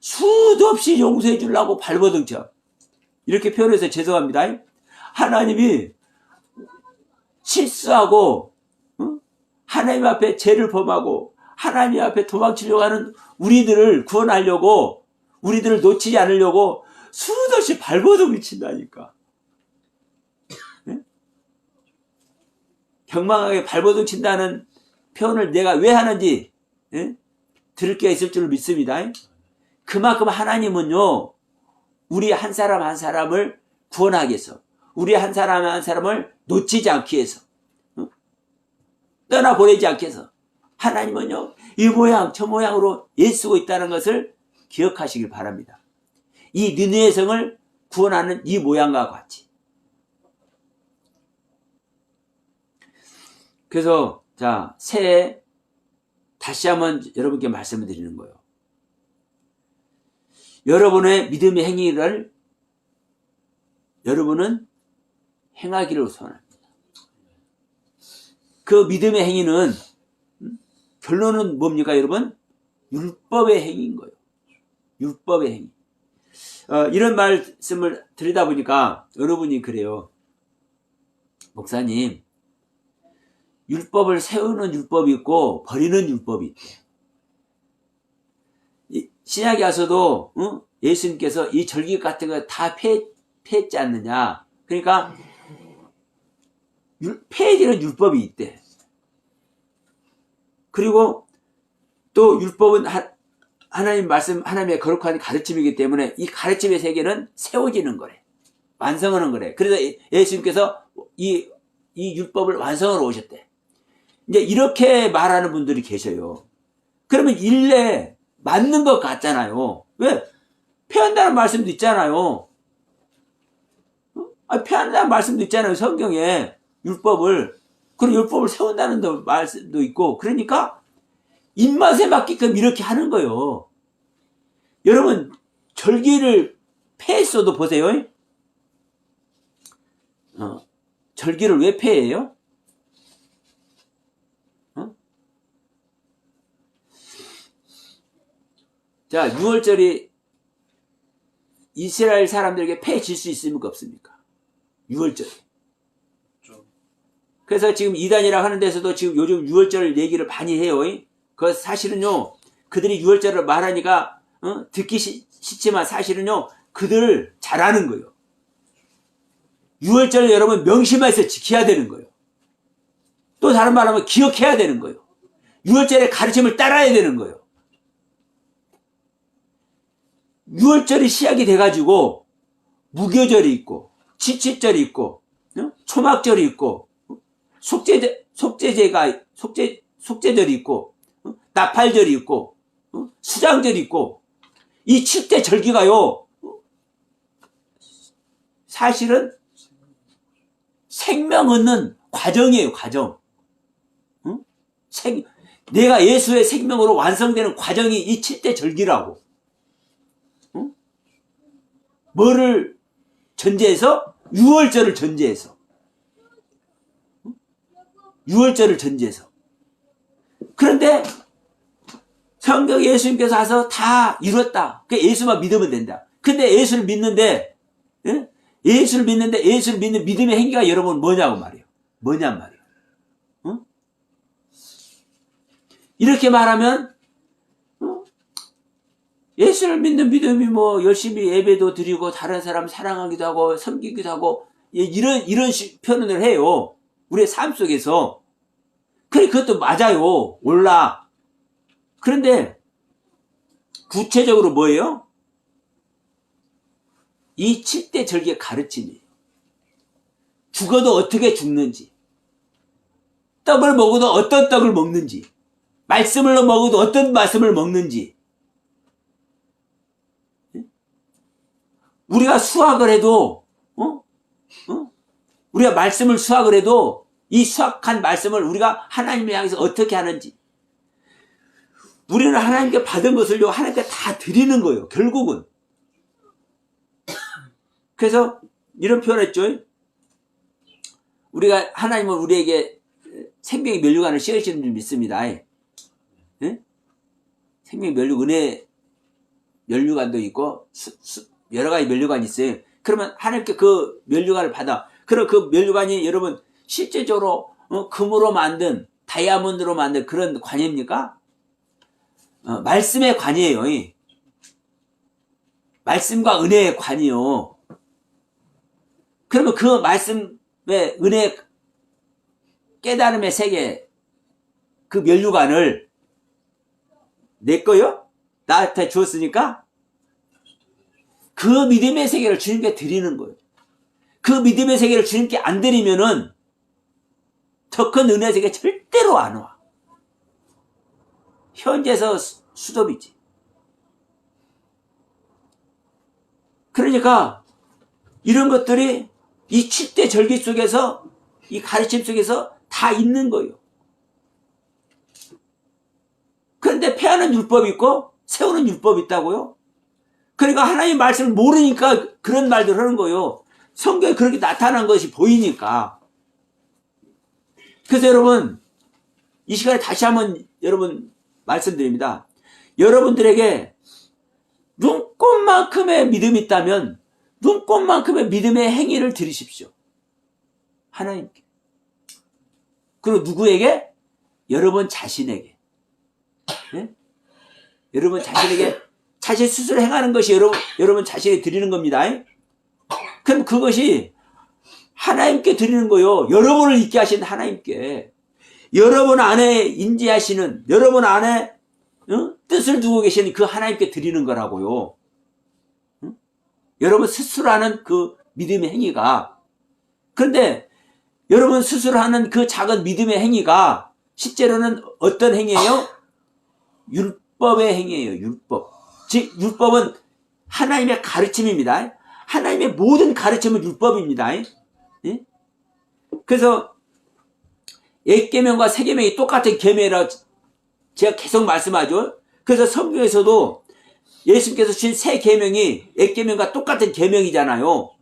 수도 없이 용서해 주려고 발버둥쳐. 이렇게 표현해서 죄송합니다. 하나님이 실수하고 하나님 앞에 죄를 범하고 하나님 앞에 도망치려고 하는 우리들을 구원하려고, 우리들을 놓치지 않으려고 수도 없이 발버둥을 친다니까. 경망하게 발버둥 친다는 표현을 내가 왜 하는지 들을 게 있을 줄 믿습니다. 그만큼 하나님은요, 우리 한 사람 한 사람을 구원하기 위해서, 우리 한 사람 한 사람을 놓치지 않기 위해서, 떠나보내지 않기 위해서 하나님은요, 이 모양 저 모양으로 애쓰고 있다는 것을 기억하시길 바랍니다. 이 느느웨 성을 구원하는 이 모양과 같이. 그래서 자, 새해 다시 한번 여러분께 말씀을 드리는 거예요. 여러분의 믿음의 행위를 여러분은 행하기를 소원합니다. 그 믿음의 행위는 결론은 뭡니까 여러분? 율법의 행위인 거예요. 율법의 행위. 이런 말씀을 드리다 보니까 여러분이 그래요. 목사님, 율법을 세우는 율법이 있고 버리는 율법이 있대요. 신약에 와서도 예수님께서 이 절기 같은 거 다 폐했지 않느냐. 그러니까 폐해지는 율법이 있대. 그리고 또 율법은 하나님 말씀, 하나님의 거룩한 가르침이기 때문에 이 가르침의 세계는 세워지는 거래. 완성하는 거래. 그래서 예수님께서 이 율법을 완성하러 오셨대. 이제 이렇게 말하는 분들이 계셔요. 그러면 일례 맞는 것 같잖아요. 왜? 폐한다는 말씀도 있잖아요. 폐한다는 말씀도 있잖아요. 성경에 율법을. 그리고 율법을 세운다는 말씀도 있고. 그러니까 입맛에 맞게끔 이렇게 하는 거예요. 여러분 절기를 폐했어도 보세요. 절기를 왜 폐해요? 자, 6월절이 이스라엘 사람들에게 폐해질 수 있습니까? 없습니까? 6월절. 그래서 지금 이단이라 하는 데서도 지금 요즘 6월절 얘기를 많이 해요. 그 사실은요, 그들이 6월절을 말하니까 듣기 싫지만 사실은요, 그들 잘하는 거예요. 6월절 여러분 명심해서 지켜야 되는 거예요. 또 다른 말하면 기억해야 되는 거예요. 6월절의 가르침을 따라야 되는 거예요. 6월절이 시작이 돼가지고 무교절이 있고 칠칠절이 있고 초막절이 있고 속죄절이 있고 나팔절이 있고 수장절이 있고 이 7대 절기가요 사실은 생명 얻는 과정이에요. 과정. 내가 예수의 생명으로 완성되는 과정이 이 7대 절기라고. 뭐를 전제해서? 6월절을 전제해서. 6월절을 전제해서. 그런데 성경 예수님께서 와서 다 이뤘다. 예수만 믿으면 된다. 근데 예수를 믿는데 예수를 믿는 믿음의 행위가 여러분 뭐냐고 말이에요. 뭐냔 말이에요. 이렇게 말하면 예수를 믿는 믿음이 뭐 열심히 예배도 드리고 다른 사람 사랑하기도 하고 섬기기도 하고 이런 표현을 해요. 우리의 삶 속에서. 그래 그것도 맞아요. 올라. 그런데 구체적으로 뭐예요? 이 7대 절기의 가르침이에요. 죽어도 어떻게 죽는지, 떡을 먹어도 어떤 떡을 먹는지, 말씀을 먹어도 어떤 말씀을 먹는지. 우리가 수학을 해도 우리가 말씀을 수학을 해도 이 수학한 말씀을 우리가 하나님을 향해서 어떻게 하는지, 우리는 하나님께 받은 것을요 하나님께 다 드리는 거예요. 결국은. 그래서 이런 표현을 했죠. 우리가 하나님은 우리에게 생명의 면류관을 씌우시는 줄 믿습니다. 생명의 은혜 면류관도 있고 여러 가지 면류관이 있어요. 그러면 하나님께 그 면류관을 받아. 그럼 그 면류관이 여러분 실제적으로 금으로 만든 다이아몬드로 만든 그런 관입니까? 말씀의 관이에요. 말씀과 은혜의 관이요. 그러면 그 말씀의 은혜 깨달음의 세계 그 면류관을 내 거요? 나한테 주었으니까 그 믿음의 세계를 주님께 드리는 거예요. 그 믿음의 세계를 주님께 안 드리면은 더 큰 은혜의 세계 절대로 안 와. 현재에서 수dob이지. 그러니까 이런 것들이 이 7대 절기 속에서 이 가르침 속에서 다 있는 거예요. 그런데 폐하는 율법이 있고 세우는 율법이 있다고요? 그러니까 하나님의 말씀을 모르니까 그런 말들 하는 거예요. 성경에 그렇게 나타난 것이 보이니까. 그래서 여러분 이 시간에 다시 한번 여러분 말씀드립니다. 여러분들에게 눈꽃만큼의 믿음이 있다면 눈꽃만큼의 믿음의 행위를 드리십시오. 하나님께. 그리고 누구에게? 여러분 자신에게. 네? 여러분 자신에게 자신 스스로 행하는 것이 여러분 자신에게 드리는 겁니다. 그럼 그것이 하나님께 드리는 거요. 여러분을 있게 하신 하나님께. 여러분 안에 인지하시는, 여러분 안에 뜻을 두고 계시는 그 하나님께 드리는 거라고요. 여러분 스스로 하는 그 믿음의 행위가. 그런데 여러분 스스로 하는 그 작은 믿음의 행위가 실제로는 어떤 행위예요? 율법의 행위예요. 율법. 즉 율법은 하나님의 가르침입니다. 하나님의 모든 가르침은 율법입니다. 예? 그래서 옛계명과 새계명이 똑같은 계명이라고 제가 계속 말씀하죠. 그래서 성경에서도 예수님께서 주신 새 계명이 옛계명과 똑같은 계명이잖아요.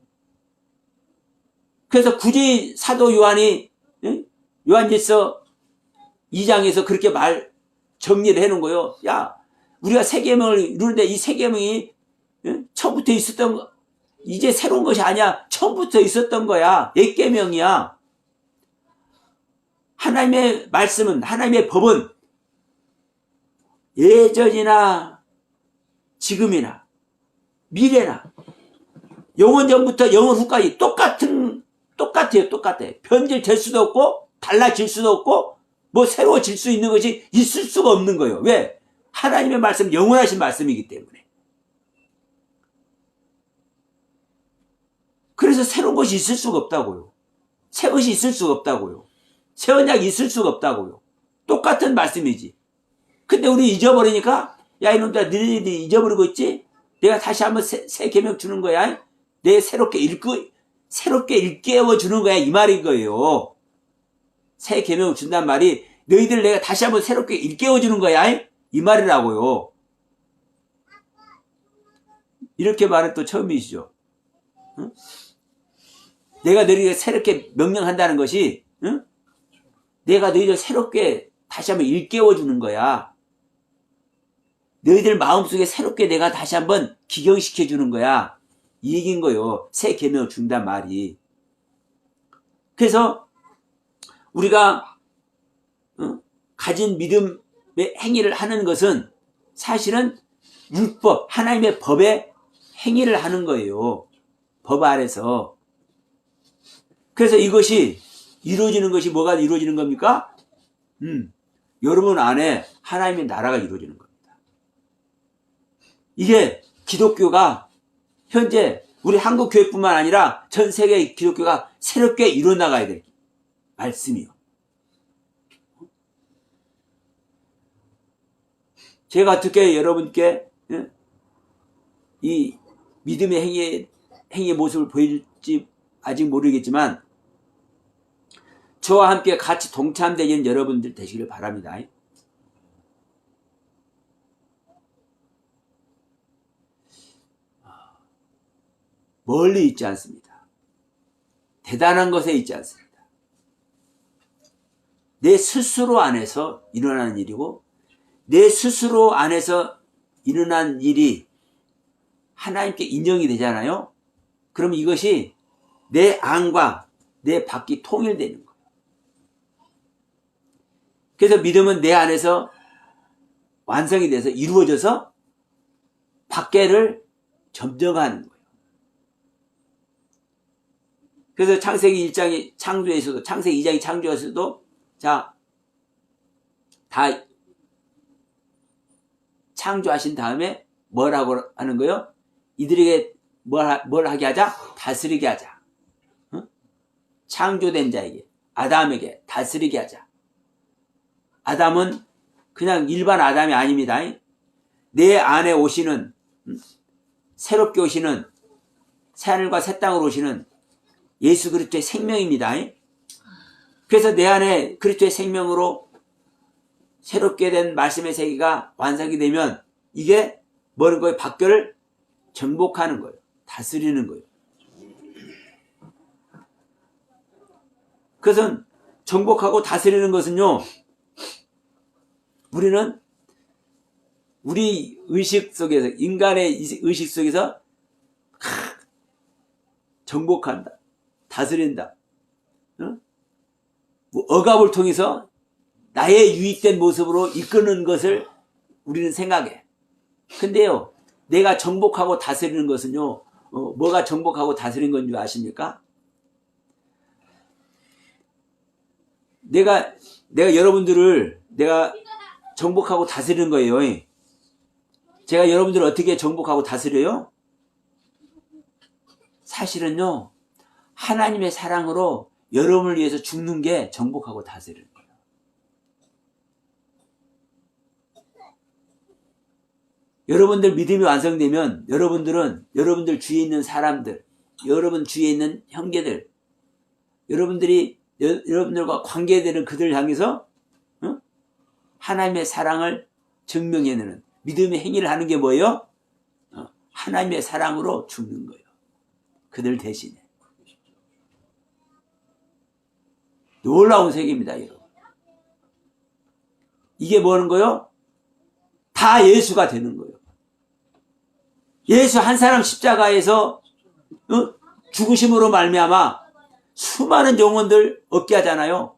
그래서 굳이 사도 요한이 요한일서 2장에서 그렇게 정리를 해놓은 거예요. 야, 우리가 새 계명을 이루는데 이 새 계명이 처음부터 있었던 거, 이제 새로운 것이 아니야. 처음부터 있었던 거야. 옛 계명이야. 하나님의 말씀은, 하나님의 법은 예전이나 지금이나 미래나 영원 전부터 영원 후까지 똑같아요. 똑같아요. 변질될 수도 없고 달라질 수도 없고 뭐 새로워질 수 있는 것이 있을 수가 없는 거예요. 왜? 하나님의 말씀은 영원하신 말씀이기 때문에. 그래서 새로운 것이 있을 수가 없다고요. 새 것이 있을 수가 없다고요. 새 언약이 있을 수가 없다고요. 똑같은 말씀이지. 근데 우리 잊어버리니까 야 이놈들아 너희들이 잊어버리고 있지? 내가 다시 한번 새 계명 주는 거야. 내 새롭게 일깨워 주는 거야 이 말인 거예요. 새 계명을 준단 말이 너희들 내가 다시 한번 새롭게 일깨워 주는 거야 이 말이라고요. 이렇게 말은 또 처음이시죠. 응? 내가 너희에게 새롭게 명령한다는 것이 응? 내가 너희들 새롭게 다시 한번 일깨워 주는 거야. 너희들 마음속에 새롭게 내가 다시 한번 기경시켜 주는 거야. 이 얘기인 거요. 새 계명을 준단 말이. 그래서 우리가 가진 믿음의 행위를 하는 것은 사실은 율법, 하나님의 법의 행위를 하는 거예요. 법 안에서. 그래서 이것이 이루어지는 것이 뭐가 이루어지는 겁니까? 여러분 안에 하나님의 나라가 이루어지는 겁니다. 이게 기독교가 현재 우리 한국 교회뿐만 아니라 전 세계 기독교가 새롭게 일어나가야 될 말씀이요. 제가 어떻게 여러분께 이 믿음의 행위의 모습을 보일지 아직 모르겠지만 저와 함께 같이 동참되는 여러분들 되시길 바랍니다. 멀리 있지 않습니다. 대단한 것에 있지 않습니다. 내 스스로 안에서 일어나는 일이고 내 스스로 안에서 일어난 일이 하나님께 인정이 되잖아요. 그럼 이것이 내 안과 내 밖이 통일되는 거예요. 그래서 믿음은 내 안에서 완성이 돼서 이루어져서 밖에를 점령하는 거예요. 그래서 창세기 1장이 창조에서도, 창세기 2장이 창조에서도, 자, 다 창조하신 다음에 뭐라고 하는 거예요? 이들에게 뭘 하게 하자? 다스리게 하자. 응? 창조된 자에게, 아담에게 다스리게 하자. 아담은 그냥 일반 아담이 아닙니다. 내 안에 오시는, 새롭게 오시는, 새하늘과 새 땅으로 오시는 예수 그리스도의 생명입니다. 그래서 내 안에 그리스도의 생명으로 새롭게 된 말씀의 세계가 완성이 되면 이게 뭐는 거예요? 밖을 정복하는 거예요. 다스리는 거예요. 그래서 정복하고 다스리는 것은요, 우리는 우리 의식 속에서, 인간의 의식 속에서 정복한다, 다스린다, 뭐 억압을 통해서 나의 유익된 모습으로 이끄는 것을 우리는 생각해. 근데요, 내가 정복하고 다스리는 것은요, 뭐가 정복하고 다스리는 건 줄 아십니까? 내가 여러분들을 내가 정복하고 다스리는 거예요. 제가 여러분들을 어떻게 정복하고 다스려요? 사실은요, 하나님의 사랑으로 여러분을 위해서 죽는 게 정복하고 다스리는 거예요. 여러분들 믿음이 완성되면 여러분들은 여러분들 주위에 있는 사람들, 여러분 주위에 있는 형제들, 여러분들과 관계되는 그들을 향해서 하나님의 사랑을 증명해내는 믿음의 행위를 하는 게 뭐예요? 하나님의 사랑으로 죽는 거예요. 그들 대신에. 놀라운 세계입니다, 여러분. 이게 뭐 하는 거예요? 다 예수가 되는 거예요. 예수 한 사람 십자가에서 죽으심으로 말미암아 수많은 영혼들 얻게 하잖아요.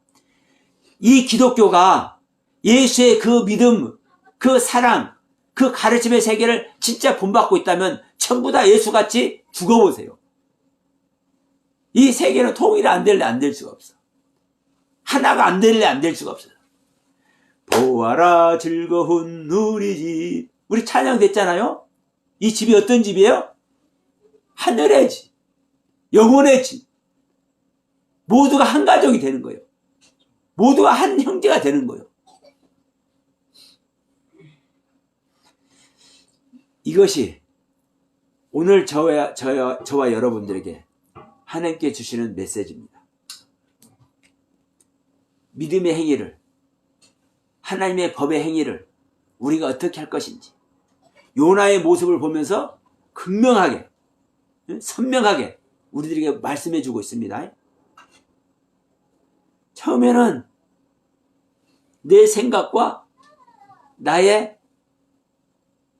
이 기독교가 예수의 그 믿음, 그 사랑, 그 가르침의 세계를 진짜 본받고 있다면 전부 다 예수같이 죽어보세요. 이 세계는 통일이 안 될래 안 될 수가 없어. 하나가 안 될래 안 될 수가 없어요. 보아라 즐거운 우리 집. 우리 찬양됐잖아요. 이 집이 어떤 집이에요? 하늘의 집, 영혼의 집. 모두가 한 가족이 되는 거예요. 모두가 한 형제가 되는 거예요. 이것이 오늘 저와 여러분들에게 하나님께 주시는 메시지입니다. 믿음의 행위를, 하나님의 법의 행위를 우리가 어떻게 할 것인지 요나의 모습을 보면서 극명하게, 선명하게 우리들에게 말씀해 주고 있습니다. 처음에는 내 생각과 나의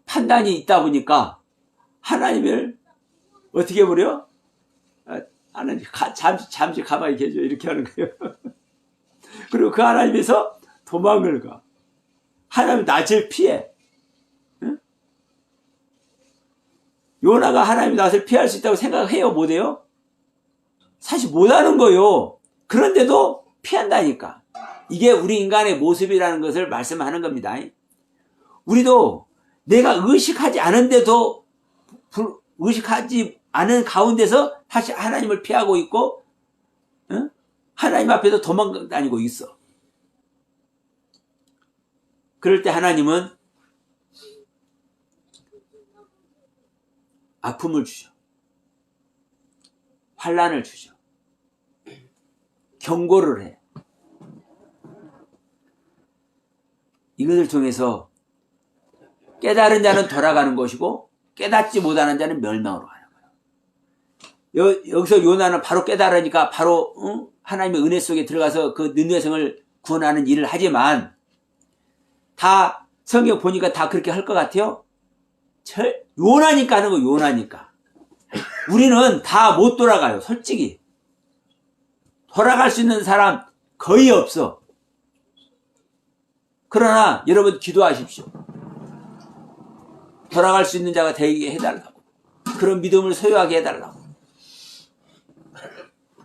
판단이 있다 보니까 하나님을 어떻게 버려? 하나님 잠시 가만히 계셔 이렇게 하는 거예요. 그리고 그 하나님에서 도망을 가. 하나님 낯을 피해. 응? 요나가 하나님 낯을 피할 수 있다고 생각해요? 못해요? 사실 못하는 거예요. 그런데도 피한다니까. 이게 우리 인간의 모습이라는 것을 말씀하는 겁니다. 우리도 내가 의식하지 않은데도 의식하지 않은 가운데서 사실 하나님을 피하고 있고, 응? 하나님 앞에서 도망다니고 있어. 그럴 때 하나님은 아픔을 주셔. 환난을 주셔. 경고를 해. 이것을 통해서 깨달은 자는 돌아가는 것이고 깨닫지 못하는 자는 멸망으로 가는 거예요. 여기서 요나는 바로 깨달으니까 바로 하나님의 은혜 속에 들어가서 그 느느웨성을 구원하는 일을 하지만 다 성경 보니까 다 그렇게 할 것 같아요? 요나니까 하는 거, 요나니까. 우리는 다 못 돌아가요, 솔직히. 돌아갈 수 있는 사람 거의 없어. 그러나 여러분 기도하십시오. 돌아갈 수 있는 자가 되게 해달라고. 그런 믿음을 소유하게 해달라고.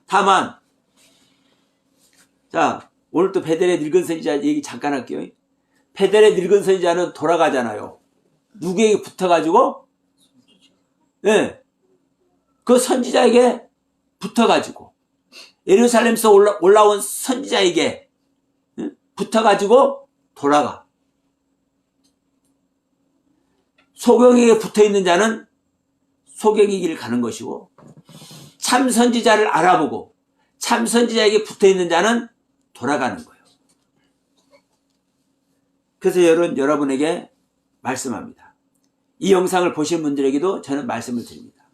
다만, 자, 오늘 또 베델의 늙은 선지자 얘기 잠깐 할게요. 베델의 늙은 선지자는 돌아가잖아요. 누구에게 붙어가지고? 네. 그 선지자에게 붙어가지고, 예루살렘에서 올라온 선지자에게 붙어가지고 돌아가. 소경에게 붙어있는 자는 소경의 길을 가는 것이고, 참 선지자를 알아보고 참 선지자에게 붙어있는 자는 돌아가는 거예요. 그래서 여러분에게 말씀합니다. 이 영상을 보신 분들에게도 저는 말씀을 드립니다.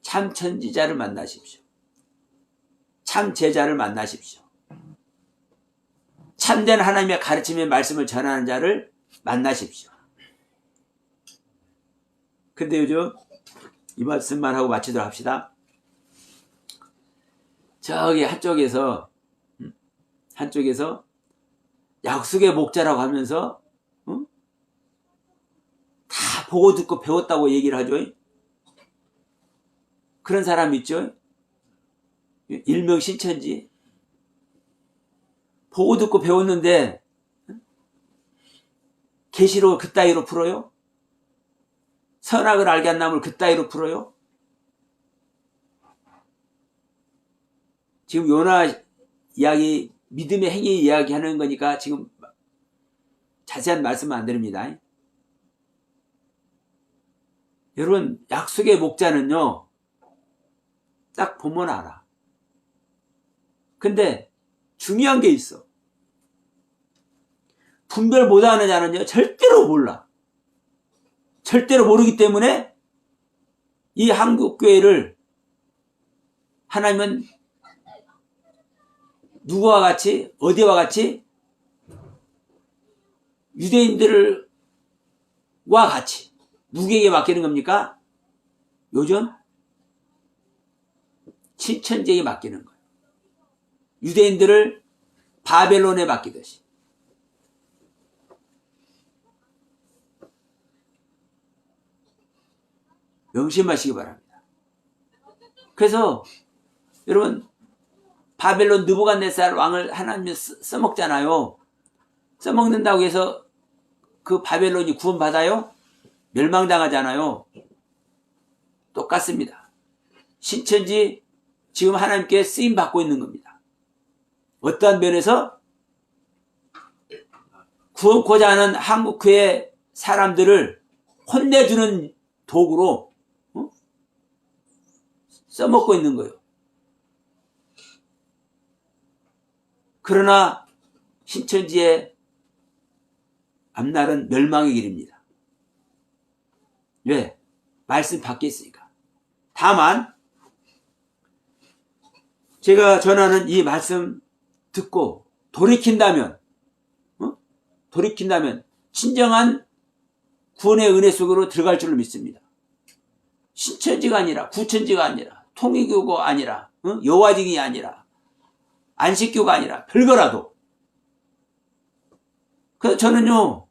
참 선지자를 만나십시오. 참 제자를 만나십시오. 참된 하나님의 가르침의 말씀을 전하는 자를 만나십시오. 근데 요즘 이 말씀만 하고 마치도록 합시다. 저기 한쪽에서 약속의 목자라고 하면서 다 보고 듣고 배웠다고 얘기를 하죠. 그런 사람 있죠. 일명 신천지. 보고 듣고 배웠는데 계시록을 그따위로 풀어요? 선악을 알게 한 나무를 그따위로 풀어요? 지금 요나 이야기, 믿음의 행위 이야기하는 거니까 지금 자세한 말씀은 안 드립니다. 여러분, 약속의 목자는요, 딱 보면 알아. 근데 중요한 게 있어. 분별 못하는 자는요, 절대로 몰라. 절대로 모르기 때문에 이 한국교회를 하나님은 누구와 같이, 어디와 같이? 유대인들과 같이. 누구에게 맡기는 겁니까? 요즘 신천지에게 맡기는 거예요. 유대인들을 바벨론에 맡기듯이. 명심하시기 바랍니다. 그래서 여러분, 바벨론 느부갓네살 왕을 하나님이 써먹잖아요. 써먹는다고 해서 그 바벨론이 구원받아요? 멸망당하잖아요. 똑같습니다. 신천지 지금 하나님께 쓰임받고 있는 겁니다. 어떠한 면에서 구원코자 하는 한국교회 사람들을 혼내주는 도구로 써먹고 있는 거예요. 그러나 신천지의 앞날은 멸망의 길입니다. 왜? 말씀 밖에 있으니까. 다만 제가 전하는 이 말씀 듣고 돌이킨다면 진정한 구원의 은혜 속으로 들어갈 줄로 믿습니다. 신천지가 아니라, 구천지가 아니라, 통일교가 아니라, 여화직이 아니라, 안식교가 아니라 별거라도. 그래서 저는요,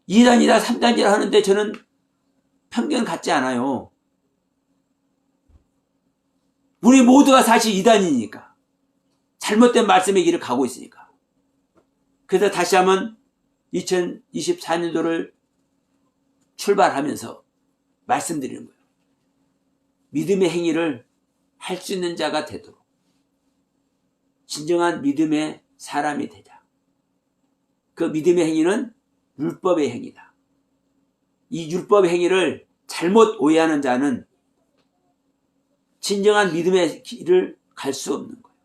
2단이다 3단이라 하는데 저는 편견 갖지 않아요. 우리 모두가 사실 2단이니까. 잘못된 말씀의 길을 가고 있으니까. 그래서 다시 한번 2024년도를 출발하면서 말씀드리는 거예요. 믿음의 행위를 할 수 있는 자가 되도록. 진정한 믿음의 사람이 되자. 그 믿음의 행위는 율법의 행위다. 이 율법의 행위를 잘못 오해하는 자는 진정한 믿음의 길을 갈 수 없는 거예요.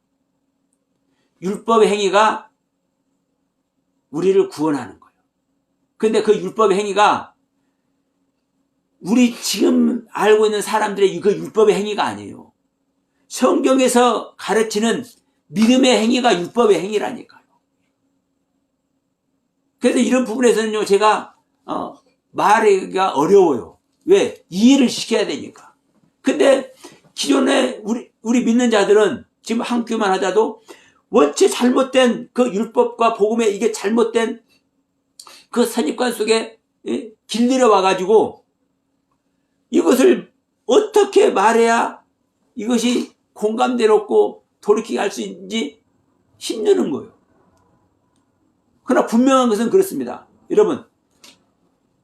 율법의 행위가 우리를 구원하는 거예요. 그런데 그 율법의 행위가 우리 지금 알고 있는 사람들의 그 율법의 행위가 아니에요. 성경에서 가르치는 믿음의 행위가 율법의 행위라니까요. 그래서 이런 부분에서는요, 제가 말하기가 어려워요. 왜? 이해를 시켜야 되니까. 근데 기존에 우리 믿는 자들은 지금 한국교만 하자도 원체 잘못된 그 율법과 복음의 이게 잘못된 그 선입관 속에 길들여 와가지고 이것을 어떻게 말해야 이것이 공감대롭고 돌이키게 할 수 있는지 힘드는 거예요. 그러나 분명한 것은 그렇습니다. 여러분,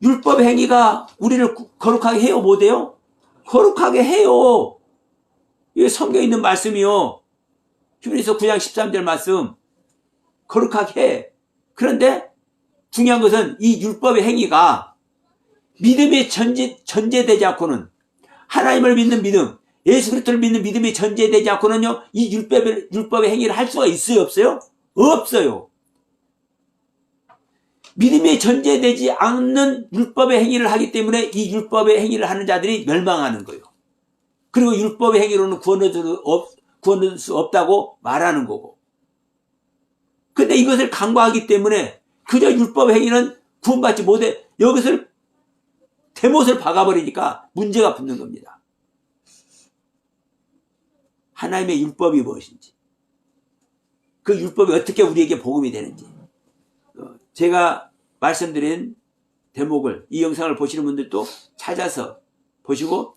율법 행위가 우리를 거룩하게 해요? 못해요? 거룩하게 해요. 이게 성경에 있는 말씀이요. 히브리서 9장 13절 말씀. 거룩하게 해. 그런데 중요한 것은 이 율법의 행위가 믿음이 전제되지 않고는, 하나님을 믿는 믿음, 예수 그리스도를 믿는 믿음이 전제되지 않고는요, 이 율법의 행위를 할 수가 있어요? 없어요? 없어요. 믿음이 전제되지 않는 율법의 행위를 하기 때문에 이 율법의 행위를 하는 자들이 멸망하는 거예요. 그리고 율법의 행위로는 구원할 수 없다고 말하는 거고. 근데 이것을 간과하기 때문에 그저 율법의 행위는 구원받지 못해. 여기서 대못을 박아버리니까 문제가 붙는 겁니다. 하나님의 율법이 무엇인지, 그 율법이 어떻게 우리에게 복음이 되는지, 제가 말씀드린 대목을, 이 영상을 보시는 분들도 찾아서 보시고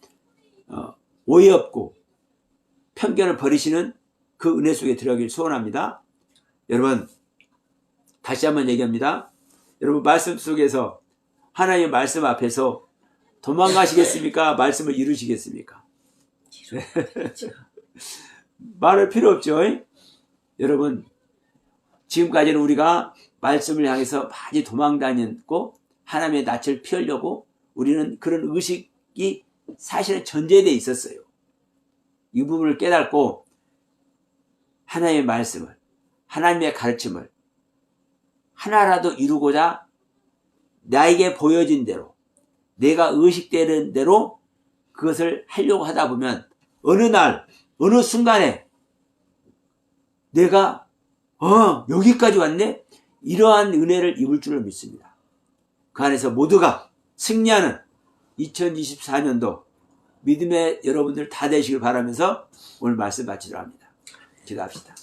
오해 없고 편견을 버리시는 그 은혜 속에 들어가길 소원합니다. 여러분, 다시 한번 얘기합니다. 여러분, 말씀 속에서, 하나님의 말씀 앞에서 도망가시겠습니까? 말씀을 이루시겠습니까? 말할 필요 없죠. 여러분, 지금까지는 우리가 말씀을 향해서 많이 도망다녔고 하나님의 낯을 피하려고 우리는 그런 의식이 사실은 전제되어 있었어요. 이 부분을 깨닫고 하나님의 말씀을, 하나님의 가르침을 하나라도 이루고자 나에게 보여진 대로, 내가 의식되는 대로 그것을 하려고 하다 보면 어느 날, 어느 순간에 내가 여기까지 왔네? 이러한 은혜를 입을 줄을 믿습니다. 그 안에서 모두가 승리하는 2024년도 믿음의 여러분들 다 되시길 바라면서 오늘 말씀 마치도록 합니다. 기도합시다.